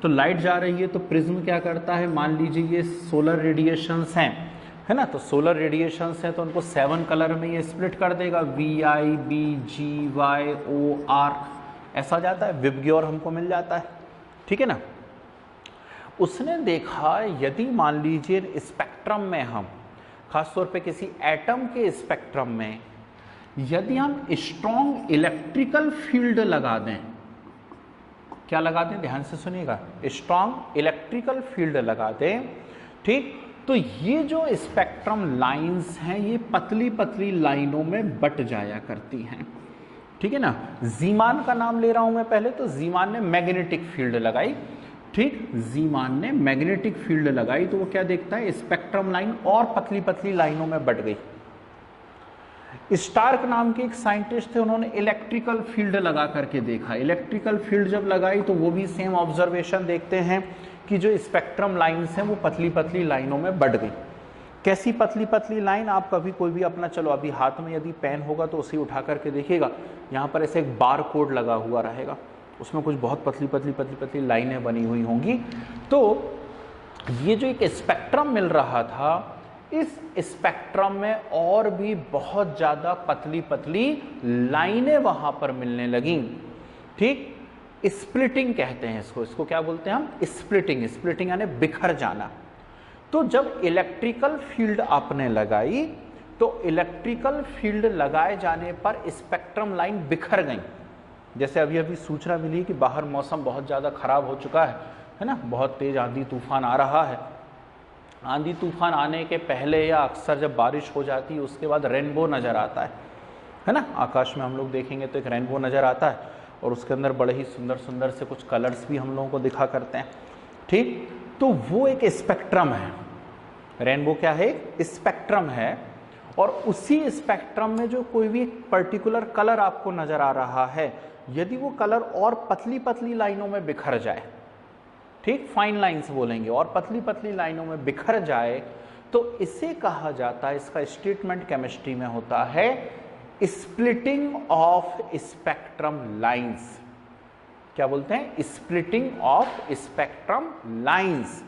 तो लाइट जा रही है तो प्रिज्म क्या करता है, मान लीजिए ये सोलर रेडिएशंस हैं, है ना, तो सोलर रेडिएशंस हैं तो उनको 7 कलर में ये स्प्लिट कर देगा, VI BG Y O R ऐसा जाता है, विबग्योर हमको मिल जाता है। ठीक है ना, उसने देखा यदि मान लीजिए स्पेक्ट्रम में हम, खासतौर पे किसी एटम के स्पेक्ट्रम में यदि हम स्ट्रॉन्ग इलेक्ट्रिकल फील्ड लगा दें, क्या लगा दें, ध्यान से सुनिएगा, स्ट्रॉन्ग इलेक्ट्रिकल फील्ड लगा दें, ठीक, तो ये जो स्पेक्ट्रम लाइंस हैं ये पतली पतली लाइनों में बट जाया करती हैं। ठीक है ना, जीमान का नाम ले रहा हूं मैं पहले, तो जीमान ने मैग्नेटिक फील्ड लगाई, ठीक, जीमान ने मैग्नेटिक फील्ड लगाई, तो वो क्या देखता है, स्पेक्ट्रम लाइन और पतली पतली लाइनों में बट गई। स्टार्क नाम के एक साइंटिस्ट थे, उन्होंने इलेक्ट्रिकल फील्ड लगा करके देखा, इलेक्ट्रिकल फील्ड जब लगाई तो वो भी सेम ऑब्जर्वेशन देखते हैं कि जो स्पेक्ट्रम लाइन्स हैं वो पतली पतली लाइनों में बढ़ गई। कैसी पतली पतली लाइन, आप कभी कोई भी अपना, चलो अभी हाथ में यदि पेन होगा तो उसे उठा करके देखिएगा, यहाँ पर ऐसे एक बार कोड लगा हुआ रहेगा, उसमें कुछ बहुत पतली पतली पतली पतली लाइनें बनी हुई होंगी। तो ये जो एक स्पेक्ट्रम मिल रहा था, इस स्पेक्ट्रम में और भी बहुत ज़्यादा पतली पतली लाइनें वहां पर मिलने लगीं। ठीक, स्प्लिटिंग कहते हैं इसको, इसको क्या बोलते हैं हम, स्प्लिटिंग, स्प्लिटिंग यानी बिखर जाना। तो जब इलेक्ट्रिकल फील्ड आपने लगाई तो इलेक्ट्रिकल फील्ड लगाए जाने पर स्पेक्ट्रम लाइन बिखर गई। जैसे अभी अभी सूचना मिली कि बाहर मौसम बहुत ज़्यादा खराब हो चुका है ना, बहुत तेज आंधी तूफान आ रहा है। आंधी तूफान आने के पहले या अक्सर जब बारिश हो जाती है उसके बाद रेनबो नज़र आता है ना, आकाश में हम लोग देखेंगे तो एक रेनबो नज़र आता है, और उसके अंदर बड़े ही सुंदर सुंदर से कुछ कलर्स भी हम लोगों को दिखा करते हैं। ठीक, तो वो एक स्पेक्ट्रम है। रेनबो क्या है? एक स्पेक्ट्रम है, और उसी स्पेक्ट्रम में जो कोई भी पर्टिकुलर कलर आपको नजर आ रहा है, यदि वो कलर और पतली पतली लाइनों में बिखर जाए, ठीक, फाइन लाइंस बोलेंगे, और पतली पतली लाइनों में बिखर जाए, तो इसे कहा जाता है, इसका स्टेटमेंट केमिस्ट्री में होता है स्प्लिटिंग ऑफ स्पेक्ट्रम लाइंस। क्या बोलते हैं? Splitting of spectrum lines.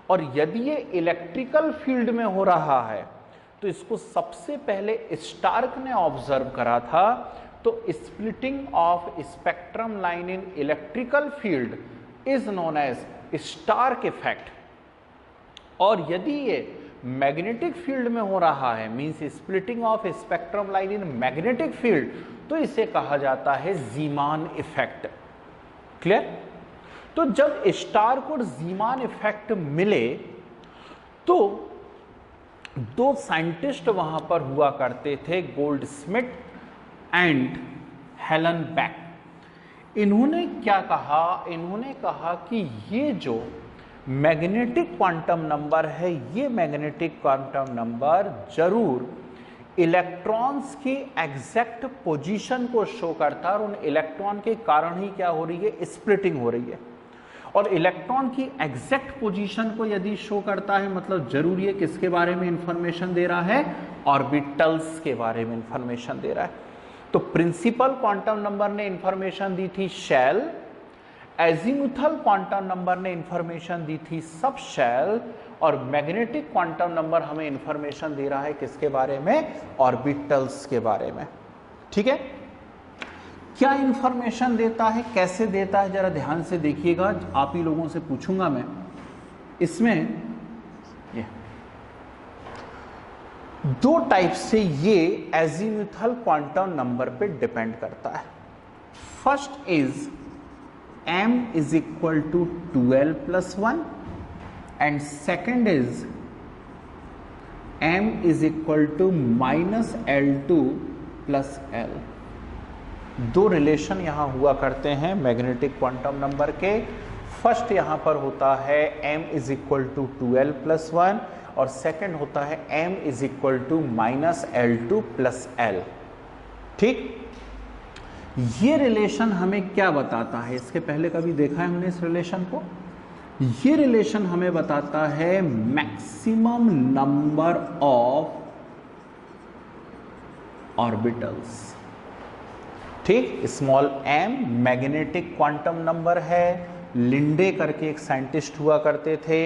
और यदि ये इलेक्ट्रिकल फील्ड में हो रहा है, तो इसको सबसे पहले स्टार्क ने ऑब्जर्व करा था। तो splitting of spectrum line in electrical field is known as Stark effect. और यदि ये मैग्नेटिक फील्ड में हो रहा है, means splitting of spectrum line in magnetic field, तो इसे कहा जाता है जीमान इफेक्ट। क्लियर? तो जब स्टार्क और जीमान इफेक्ट मिले, तो दो साइंटिस्ट वहां पर हुआ करते थे, गोल्डस्मिथ एंड हेलन बेक। इन्होंने क्या कहा? इन्होंने कहा कि ये जो मैग्नेटिक क्वांटम नंबर है, ये मैग्नेटिक क्वांटम नंबर जरूर इलेक्ट्रॉन्स की एग्जैक्ट पोजीशन को शो करता है, और उन इलेक्ट्रॉन के कारण ही क्या हो रही है? स्प्लिटिंग हो रही है। और इलेक्ट्रॉन की एग्जैक्ट पोजीशन को यदि शो करता है, मतलब जरूर ये किसके बारे में इंफॉर्मेशन दे रहा है? ऑर्बिटल्स के बारे में इंफॉर्मेशन दे रहा है। तो प्रिंसिपल क्वांटम नंबर ने इंफॉर्मेशन दी थी शेल, एजीमुथल क्वांटम नंबर ने इंफॉर्मेशन दी थी सब शेल, और मैग्नेटिक क्वांटम नंबर हमें इंफॉर्मेशन दे रहा है किसके बारे में? ऑर्बिटल्स के बारे में। ठीक है? क्या इंफॉर्मेशन देता है, कैसे देता है, जरा ध्यान से देखिएगा, आप ही लोगों से पूछूंगा मैं। इसमें ये दो टाइप से ये एजीमुथल क्वांटम नंबर पे डिपेंड करता है। First is m is equal to 2l plus 1, and second is m is equal to minus l2 plus l। दो रिलेशन यहां हुआ करते हैं मैग्नेटिक क्वांटम नंबर के। फर्स्ट यहां पर होता है m is equal to 2l plus 1, और सेकंड होता है m is equal to minus l2 plus l। ठीक? ये रिलेशन हमें क्या बताता है? इसके पहले कभी देखा है हमने इस रिलेशन को? ये रिलेशन हमें बताता है मैक्सिमम नंबर ऑफ ऑर्बिटल्स। ठीक? Small m magnetic quantum number है। लिंडे करके एक साइंटिस्ट हुआ करते थे,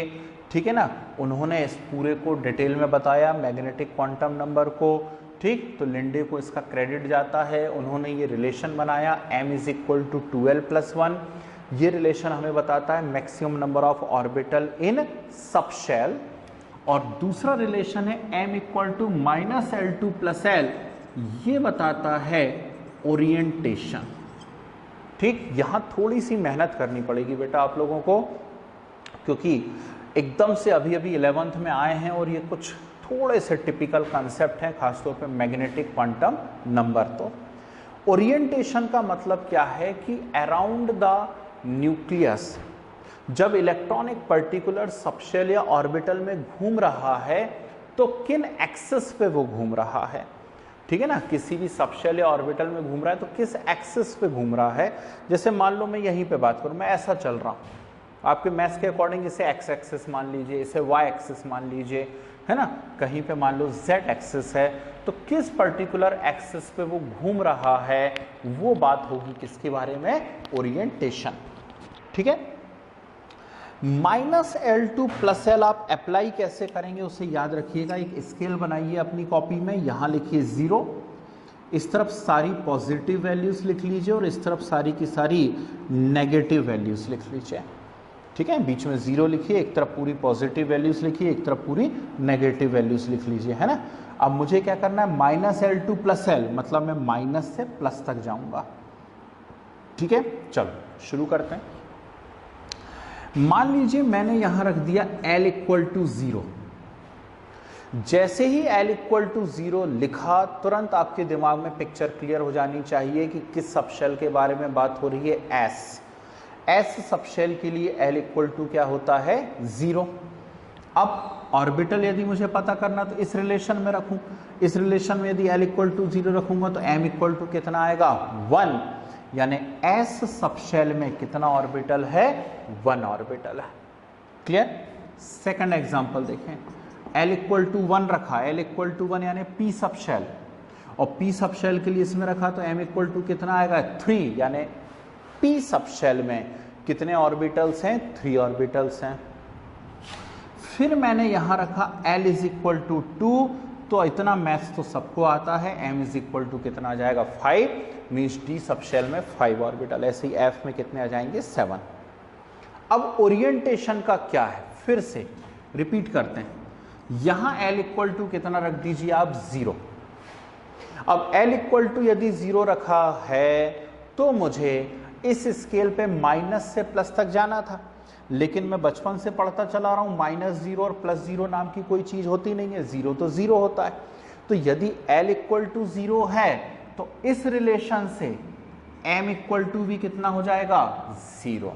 ठीक है ना, उन्होंने इस पूरे को डिटेल में बताया मैग्नेटिक क्वांटम नंबर को। ठीक? तो लिंडे को इसका क्रेडिट जाता है, उन्होंने ये रिलेशन बनाया m is equal to 2l plus 1। ये रिलेशन हमें बताता है maximum number of orbital in subshell. और दूसरा रिलेशन है m equal to minus l2 plus l, ये बताता है ओरिएंटेशन। ठीक? यहां थोड़ी सी मेहनत करनी पड़ेगी बेटा आप लोगों को, क्योंकि एकदम से अभी अभी 11th में आए हैं, और ये कुछ थोड़े से टिपिकल कॉन्सेप्ट हैं, खासतौर पे मैग्नेटिक क्वांटम नंबर। तो ओरिएंटेशन का मतलब क्या है कि अराउंड द न्यूक्लियस जब इलेक्ट्रॉन एक पर्टिकुलर सबशेल या ऑर्बिटल में घूम रहा है, तो किन एक्सिस पे वो घूम रहा है। ठीक है ना? किसी भी सबशेल या ऑर्बिटल में घूम रहा है तो किस एक्सिस पे घूम रहा है। जैसे मान लो मैं यहीं पे बात करूं, मैं ऐसा चल रहा हूं, आपके मैथ्स के अकॉर्डिंग इसे एक्स एक्सिस मान लीजिए, इसे वाई एक्सिस मान लीजिए, है ना, कहीं पे मान लो जेड एक्सिस है, तो किस पर्टिकुलर एक्सिस पे वो घूम रहा है, वो बात होगी किसके बारे में? ओरिएंटेशन। ठीक है? माइनस l2 प्लस l आप अप्लाई कैसे करेंगे उसे याद रखिएगा। एक स्केल बनाइए अपनी कॉपी में, यहां लिखिए 0, इस तरफ सारी पॉजिटिव वैल्यूज लिख लीजिए, और इस तरफ सारी की सारी नेगेटिव वैल्यूज लिख लीजिए। ठीक है? बीच में 0 लिखिए, एक तरफ पूरी पॉजिटिव वैल्यूज लिखिए, एक तरफ पूरी नेगेटिव वैल्यूज लिख लीजिए, है ना। अब मुझे क्या करना है? माइनस l2 प्लस l, मतलब मैं माइनस से प्लस तक जाऊंगा। ठीक है? चलो शुरू करते हैं। मान लीजिए मैंने यहां रख दिया l इक्वल टू 0। जैसे ही l इक्वल टू 0 लिखा, तुरंत आपके दिमाग में पिक्चर क्लियर हो जानी चाहिए कि किस सबशेल के बारे में बात हो रही है। एस सबशेल के लिए L इक्वल टू क्या होता है 0। अब ऑर्बिटल यदि मुझे पता करना तो इस रिलेशन में रखूं, इस रिलेशन में यदि L इक्वल टू 0 रखूंगा तो M इक्वल टू कितना आएगा 1, यानी एस सबशेल में कितना ऑर्बिटल है 1 ऑर्बिटल है। क्लियर। सेकंड एग्जांपल देखें, L इक्वल टू 1 रखा, L इक्वल टू 1 यानी P सबशेल, और P सबशेल के लिए इसमें रखा तो M इक्वल टू कितना आएगा 3, यानी P सबशेल में कितने ऑर्बिटल्स हैं 3 ऑर्बिटल्स हैं। फिर मैंने यहां रखा L इज इक्वल टू 2, तो इतना मैथ्स तो सबको आता है, M इज इक्वल टू कितना आ जाएगा 5, मीन्स D सबशेल में 5 ऑर्बिटल, ऐसे ही F में कितने आ जाएंगे 7। अब ओरिएंटेशन का क्या है, फिर से रिपीट करते हैं। यहां L इक्वल टू कितना रख दीजिए आप 0। अब L इक्वल टू यदि 0 रखा है तो मुझे इस स्केल पे माइनस से प्लस तक जाना था, लेकिन मैं बचपन से पढ़ता चला रहा हूं -0 और +0 नाम की कोई चीज होती नहीं है, 0 तो 0 होता है। तो यदि L इक्वल टू 0 है तो इस रिलेशन से M इक्वल टू भी कितना हो जाएगा 0।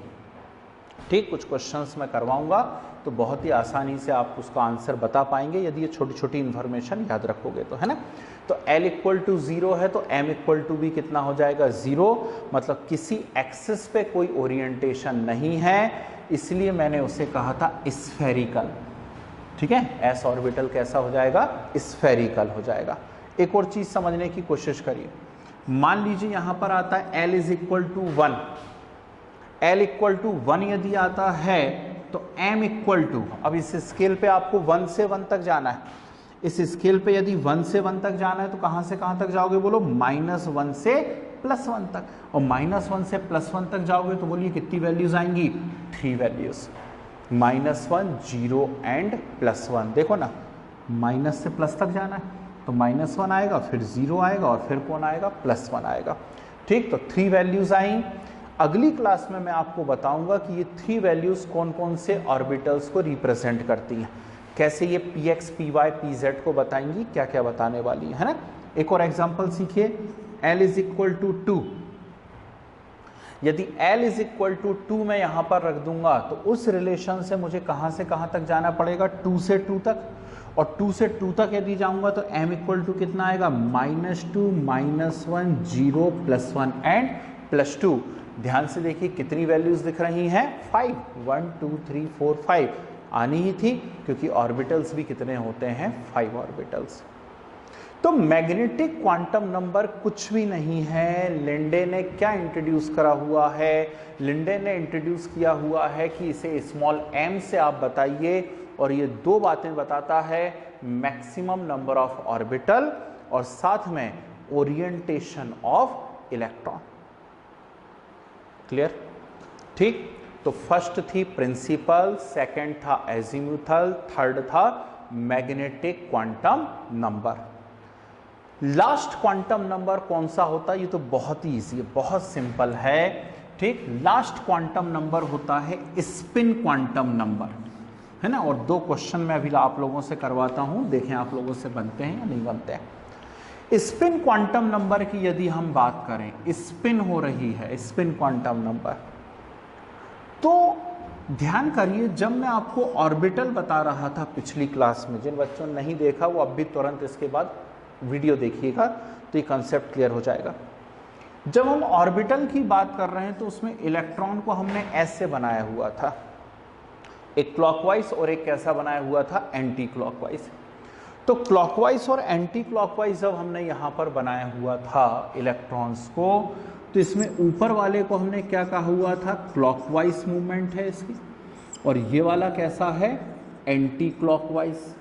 ठीक, कुछ क्वेश्चंस मैं करवाऊंगा तो बहुत ही आसानी से आप उसका आंसर बता पाएंगे यदि ये छोटी छोटी इंफॉर्मेशन याद रखोगे तो, है ना। तो L इक्वल टू 0 है तो M इक्वल टू भी कितना हो जाएगा 0, मतलब किसी एक्सिस पे कोई ओरिएंटेशन नहीं है, इसलिए मैंने उसे कहा था स्फेरिकल। ठीक है, एस ऑर्बिटल कैसा हो जाएगा स्फेरिकल हो जाएगा। एक और चीज समझने की कोशिश करिए, मान लीजिए यहां पर आता है L is equal to 1, L equal to 1 यदि आता है तो M इक्वल टू, अब इस स्केल पे आपको 1 से 1 तक जाना है, इस स्केल पे यदि 1 से 1 तक जाना है तो कहां से कहां तक जाओगे बोलो, -1 से +1 तक, और -1 से +1 तक जाओगे तो बोलिए कितनी वैल्यूज आएंगी 3 वैल्यूज, -1 0 एंड +1। देखो ना, माइनस से प्लस तक जाना है तो -1 आएगा, फिर 0 आएगा और फिर कौन आएगा +1 आएगा। ठीक, तो 3 वैल्यूज आई। अगली क्लास में मैं आपको बताऊंगा कि ये 3 वैल्यूज कौन कौन से ऑर्बिटल्स को रिप्रेजेंट करती हैं, कैसे ये px py pz को बताएंगी, क्या क्या बताने वाली है ना। एक और एग्जांपल सीखिए, L इज इक्वल टू 2, यदि L इज इक्वल टू 2 मैं यहां पर रख दूंगा तो उस रिलेशन से मुझे कहां से कहां तक जाना पड़ेगा 2 से 2 तक, और 2 से 2 तक यदि जाऊंगा तो M इक्वल टू कितना आएगा -2 -1 0 +1 एंड +2। ध्यान से देखिए कितनी वैल्यूज दिख रही हैं 5, 1 2 3 4 5 आनी ही थी, क्योंकि ऑर्बिटल्स भी कितने होते हैं 5 ऑर्बिटल्स। तो मैग्नेटिक क्वांटम नंबर कुछ भी नहीं है, लिंडे ने क्या इंट्रोड्यूस करा हुआ है, लिंडे ने इंट्रोड्यूस किया हुआ है कि इसे स्मॉल m से आप बताइए, और ये 2 बातें बताता है, मैक्सिमम नंबर ऑफ ऑर्बिटल और साथ में ओरिएंटेशन ऑफ इलेक्ट्रॉन। क्लियर। ठीक, तो फर्स्ट थी प्रिंसिपल, सेकंड था एजीमुथल, थर्ड था magnetic quantum number. Last quantum number कौन सा होता है, ये तो बहुत ही इजी है, बहुत सिंपल है। ठीक, लास्ट क्वांटम नंबर होता है स्पिन क्वांटम नंबर, है ना। और 2 क्वेश्चन मैं अभी आप लोगों से करवाता हूं, देखें आप लोगों से बनते हैं या नहीं बनते हैं। स्पिन क्वांटम नंबर की यदि हम बात करें, स्पिन हो रही है स्पिन क्वांटम नंबर, तो ध्यान करिए, जब मैं आपको ऑर्बिटल बता रहा था पिछली क्लास में, जिन बच्चों ने नहीं देखा वो अब भी तुरंत इसके बाद वीडियो देखिएगा तो ये कंसेप्ट क्लियर हो जाएगा। जब हम ऑर्बिटल की बात कर रहे हैं तो उसमें इलेक्ट्रॉन को हमने एस से बनाया हुआ था, एक क्लॉकवाइज और एक कैसा बनाया हुआ था एंटी क्लॉकवाइज। तो क्लॉकवाइज और एंटी क्लॉकवाइज जब हमने यहाँ पर बनाया हुआ था इलेक्ट्रॉन्स को, तो इसमें ऊपर वाले को हमने क्या कहा हुआ था, क्लॉकवाइज मूवमेंट है इसकी, और ये वाला कैसा है एंटी क्लॉकवाइज।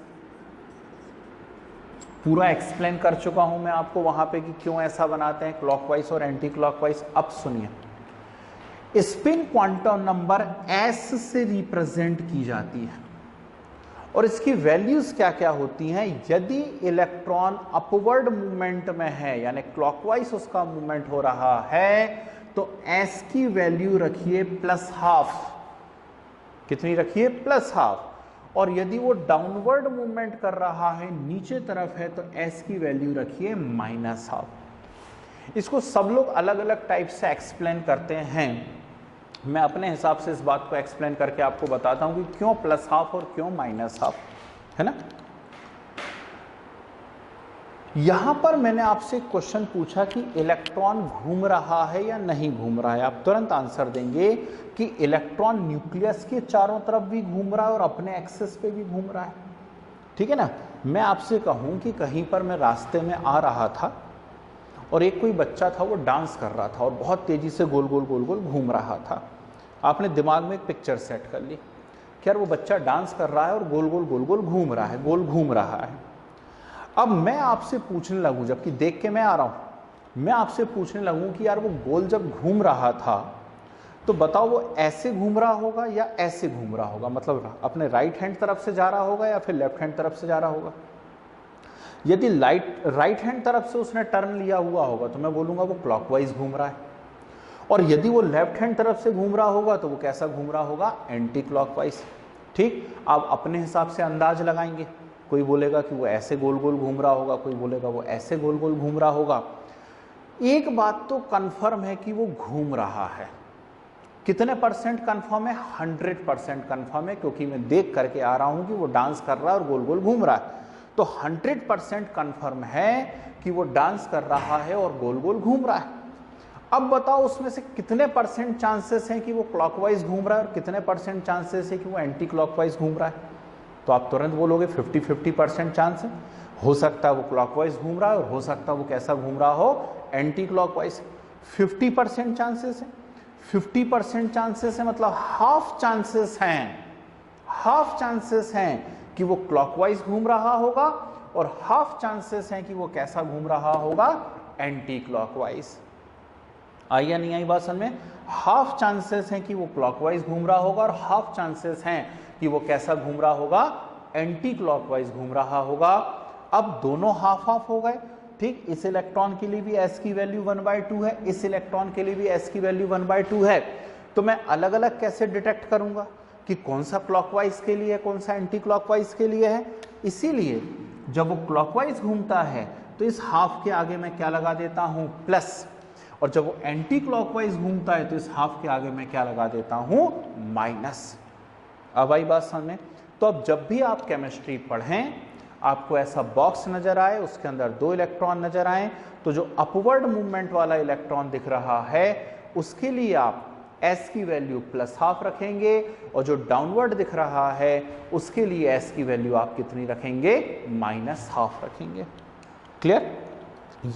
पूरा एक्सप्लेन कर चुका हूं मैं आपको वहां पे कि क्यों ऐसा बनाते हैं क्लॉकवाइज और एंटी क्लॉकवाइज। अब सुनिए, स्पिन क्वांटम नंबर एस से रिप्रेजेंट की जाती है, और इसकी वैल्यूज क्या क्या होती हैं। यदि इलेक्ट्रॉन अपवर्ड मूवमेंट में है, यानी क्लॉकवाइज उसका मूवमेंट हो रहा है, तो एस की वैल्यू रखिए +½ कितनी रखिए +½ और यदि वो डाउनवर्ड मूवमेंट कर रहा है, नीचे तरफ है, तो एस की वैल्यू रखिए -½ इसको सब लोग अलग अलग टाइप से एक्सप्लेन करते हैं। मैं अपने हिसाब से इस बात को एक्सप्लेन करके आपको बताता हूं कि क्यों प्लस हाफ और क्यों माइनस हाफ, है ना। यहां पर मैंने आपसे क्वेश्चन पूछा कि इलेक्ट्रॉन घूम रहा है या नहीं घूम रहा है। आप तुरंत आंसर देंगे कि इलेक्ट्रॉन न्यूक्लियस के चारों तरफ भी घूम रहा है और अपने एक्सिस पे भी घूम रहा है, ठीक है ना। मैं आपसे कहूं कि कहीं पर मैं रास्ते में आ रहा था और एक कोई बच्चा था, वो डांस कर रहा था और बहुत तेजी से गोल गोल गोल गोल घूम रहा था। आपने दिमाग में एक पिक्चर सेट कर ली कि यार वो बच्चा डांस कर रहा है और गोल गोल गोल गोल घूम रहा है, गोल घूम रहा है। अब मैं आपसे पूछने लगूं, जबकि देख के मैं आ रहा हूं, मैं आपसे पूछने लगूं कि यार वो गोल जब घूम रहा था तो बताओ वो ऐसे घूम रहा होगा या ऐसे घूम रहा होगा, मतलब अपने राइट हैंड तरफ से जा रहा होगा या फिर लेफ्ट हैंड तरफ से जा रहा होगा। यदि राइट हैंड तरफ से उसने टर्न लिया हुआ होगा तो मैं बोलूंगा वो क्लॉकवाइज घूम रहा है, और यदि वो लेफ्ट हैंड तरफ से घूम रहा होगा तो वो कैसा घूम रहा होगा, एंटी क्लॉकवाइज। ठीक, आप अपने हिसाब से अंदाज लगाएंगे। कोई बोलेगा कि वो ऐसे गोल गोल घूम रहा होगा, कोई बोलेगा वो ऐसे गोल गोल घूम रहा होगा। एक बात तो कंफर्म है कि वो घूम रहा है। कितने परसेंट कंफर्म है? 100% कंफर्म है, क्योंकि मैं देख करके आ रहा हूं कि वो डांस कर रहा है और गोल गोल घूम रहा है। तो 100% कंफर्म है कि वो डांस कर रहा है और गोल गोल घूम रहा है। अब बताओ उसमें से कितने परसेंट चांसेस हैं कि वो क्लॉकवाइज घूम रहा है और कितने परसेंट चांसेस है कि वो एंटी क्लॉकवाइज घूम रहा है। तो आप तुरंत बोलोगे 50-50% चांस है। हो सकता है वो क्लॉकवाइज घूम रहा है और हो सकता है वो कैसा घूम रहा हो, एंटी क्लॉकवाइज। 50% चांसेस है, 50% चांसेस है, मतलब हाफ चांसेस हैं, हाफ चांसेस हैं कि वो क्लॉकवाइज घूम रहा होगा और हाफ चांसेस हैं कि वो कैसा घूम रहा होगा, एंटी क्लॉकवाइज। आई या नहीं आई बात समझ में? हाफ चांसेस हैं कि वो क्लॉकवाइज घूम रहा होगा और हाफ चांसेस हैं कि वो कैसा घूम रहा होगा, एंटी क्लॉकवाइज घूम रहा होगा। अब दोनों हाफ हाफ हो गए। ठीक, इस इलेक्ट्रॉन के लिए भी s की वैल्यू 1/2 है, इस इलेक्ट्रॉन के लिए भी s की वैल्यू 1/2 है। तो मैं अलग अलग कैसे डिटेक्ट करूंगा कि कौन सा क्लॉकवाइज के लिए है, कौन सा एंटी क्लॉकवाइज के लिए है? इसीलिए जब वो क्लॉकवाइज घूमता है तो इस हाफ के आगे मैं क्या लगा देता हूं, प्लस, और जब वो एंटी क्लॉकवाइज घूमता है तो इस हाफ के आगे मैं क्या लगा देता हूं, माइनस। अब आई बात समझ में? तो अब जब भी आप केमिस्ट्री पढ़ें, आपको ऐसा बॉक्स नजर आए, उसके अंदर 2 इलेक्ट्रॉन नजर आए, तो जो अपवर्ड मूवमेंट वाला इलेक्ट्रॉन दिख रहा है उसके लिए आप s की वैल्यू +½ रखेंगे, और जो डाउनवर्ड दिख रहा है उसके लिए s की वैल्यू आप कितनी रखेंगे, -½ रखेंगे। क्लियर?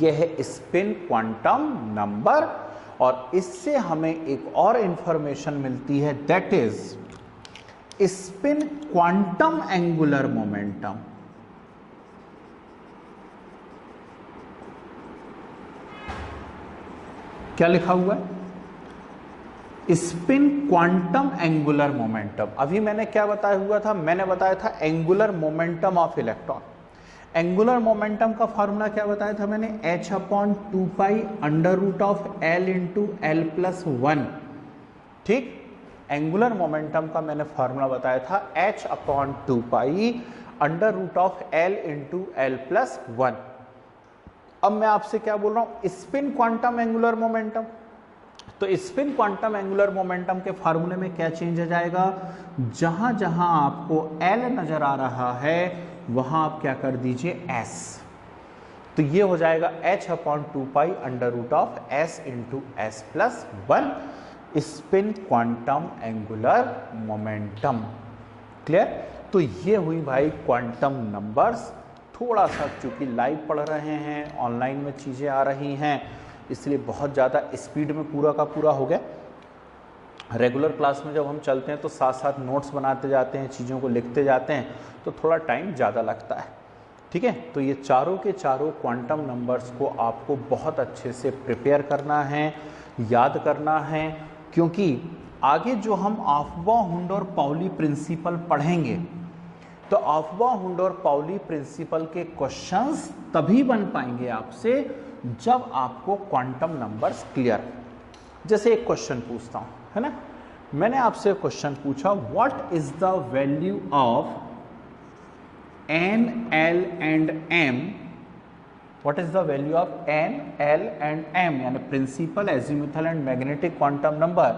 यह है स्पिन क्वांटम नंबर, और इससे हमें एक और इंफॉर्मेशन मिलती है, that is spin quantum angular momentum. क्या लिखा हुआ है? Spin quantum angular momentum. अभी मैंने क्या बताया हुआ था? मैंने बताया था angular momentum of electron. Angular momentum का फॉर्मूला क्या बताया था मैंने? h/2π √L × L+1। ठीक, एंगुलर मोमेंटम का मैंने फॉर्मूला बताया था h/2π √L × L+1। अब मैं आपसे क्या बोल रहा हूं? Spin quantum angular momentum. तो स्पिन क्वांटम एंगुलर मोमेंटम के फार्मूले में क्या चेंज हो जाएगा? जहां जहां आपको L नजर आ रहा है वहां आप क्या कर दीजिए, S। तो ये हो जाएगा h/2π √S × S+1 spin quantum angular momentum. Clear? तो ये हुई भाई क्वांटम नंबर्स। थोड़ा सा चूंकि लाइव पढ़ रहे हैं, ऑनलाइन में चीज़ें आ रही हैं, इसलिए बहुत ज़्यादा स्पीड में पूरा का पूरा हो गया। रेगुलर क्लास में जब हम चलते हैं तो साथ साथ नोट्स बनाते जाते हैं, चीज़ों को लिखते जाते हैं, तो थोड़ा टाइम ज़्यादा लगता है। ठीक है, तो ये चारों के चारों क्वांटम नंबर्स को आपको बहुत अच्छे से प्रिपेयर करना है, याद करना है, क्योंकि आगे जो हम ऑफबाउ-हुंड और पाउली प्रिंसिपल पढ़ेंगे, तो ऑफबाउ-हुंड और पाउली प्रिंसिपल के क्वेश्चंस तभी बन पाएंगे आपसे जब आपको क्वांटम नंबर्स क्लियर। जैसे एक क्वेश्चन पूछता हूं, है ना, मैंने आपसे क्वेश्चन पूछा, what is the value of n, l and m, what is the value of n, l and m, यानी principal, azimuthal and magnetic quantum number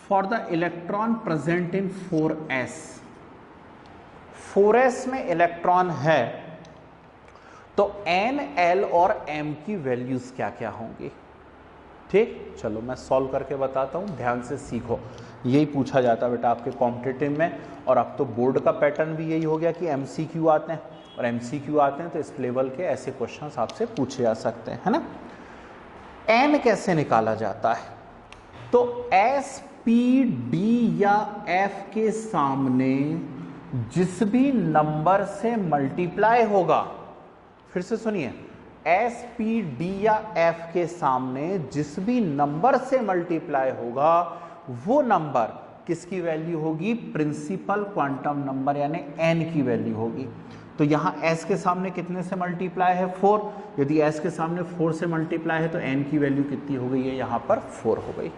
for the electron present in 4s, 4s में electron है तो n, l और m की values क्या क्या होंगी। ठीक, चलो मैं सॉल्व करके बताता हूं, ध्यान से सीखो। यही पूछा जाता बेटा आपके कॉम्पिटिटिव में, और अब तो बोर्ड का पैटर्न भी यही हो गया कि MCQ आते हैं, और MCQ आते हैं तो इस लेवल के ऐसे क्वेश्चंस आपसे पूछे जा सकते हैं, है ना। n कैसे निकाला जाता है, तो S, P, D या F के सामने जिस भी नंबर से मल्टीप्लाई होगा, फिर से सुनिए, S, P, D या F के सामने जिस भी नंबर से मल्टीप्लाई होगा वो नंबर किसकी वैल्यू होगी, प्रिंसिपल क्वांटम नंबर यानी n की वैल्यू होगी। तो यहां s के सामने कितने से मल्टीप्लाई है, 4, यदि s के सामने 4 से मल्टीप्लाई है तो n की वैल्यू कितनी हो गई है, यहां पर 4 हो गई।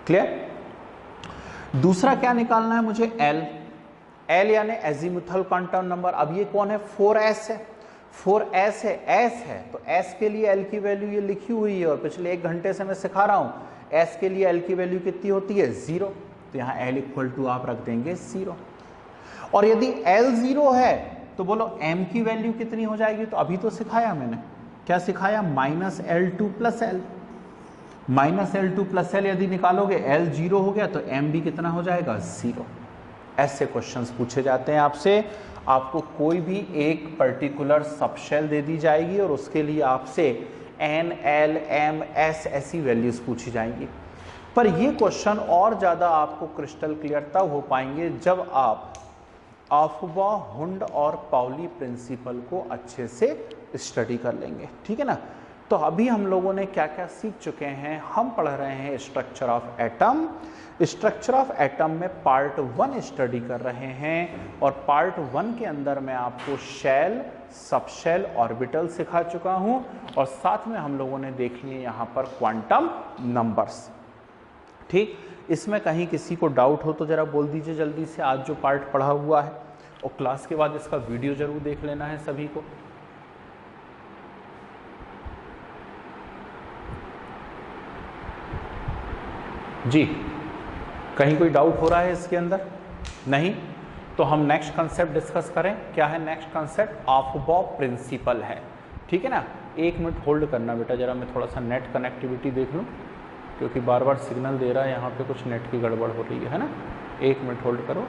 क्लियर। दूसरा क्या निकालना है मुझे, l यानी एजीमुथल क्वांटम नंबर। अब ये कौन है, 4s है, 4s है, s है, तो s के लिए l की वैल्यू ये लिखी हुई है, और पिछले 1 घंटे से मैं सिखा रहा हूं s के लिए l की वैल्यू कितनी होती है, 0, तो यहाँ l इक्वल टू आप रख देंगे 0। और यदि l 0 है तो बोलो m की वैल्यू कितनी हो जाएगी, तो अभी तो सिखाया मैंने, क्या सिखाया, -L2 + L, -L2 + L यदि निकालोगे l 0 हो गया तो m भी कितना हो जाएगा, 0। ऐसे क्वेश्चंस पूछे जाते हैं आपसे। आपको कोई भी एक पर्टिकुलर सबशेल दे दी जाएगी और उसके लिए आपसे n, l, m, s ऐसी वैल्यूज पूछी जाएंगी। पर ये क्वेश्चन और ज़्यादा आपको क्रिस्टल क्लियर तब हो पाएंगे जब आप अफबाउ, हुंड और पाउली प्रिंसिपल को अच्छे से स्टडी कर लेंगे, ठीक है ना। तो अभी हम लोगों ने क्या क्या सीख चुके हैं, हम पढ़ रहे हैं structure of atom. Structure of atom में पार्ट 1 स्टडी कर रहे हैं, और पार्ट 1 के अंदर मैं आपको शेल, सबशेल, ऑर्बिटल सिखा चुका हूं, और साथ में हम लोगों ने देख लिए यहां पर क्वांटम नंबर्स। ठीक, इसमें कहीं किसी को डाउट हो तो जरा बोल दीजिए जल्दी से, आज जो पार्ट पढ़ा हुआ है, और क्लास के बाद इसका वीडियो जरूर देख लेना है सभी को। जी, कहीं कोई डाउट हो रहा है इसके अंदर, नहीं? तो हम नेक्स्ट कंसेप्ट डिस्कस करें। क्या है नेक्स्ट कंसेप्ट, अफबाउ प्रिंसिपल है, ठीक है ना। 1 मिनट होल्ड करना बेटा, जरा मैं थोड़ा सा नेट कनेक्टिविटी देख लूं, क्योंकि बार बार सिग्नल दे रहा है यहाँ पे कुछ नेट की गड़बड़ हो रही है ना। 1 मिनट होल्ड करो।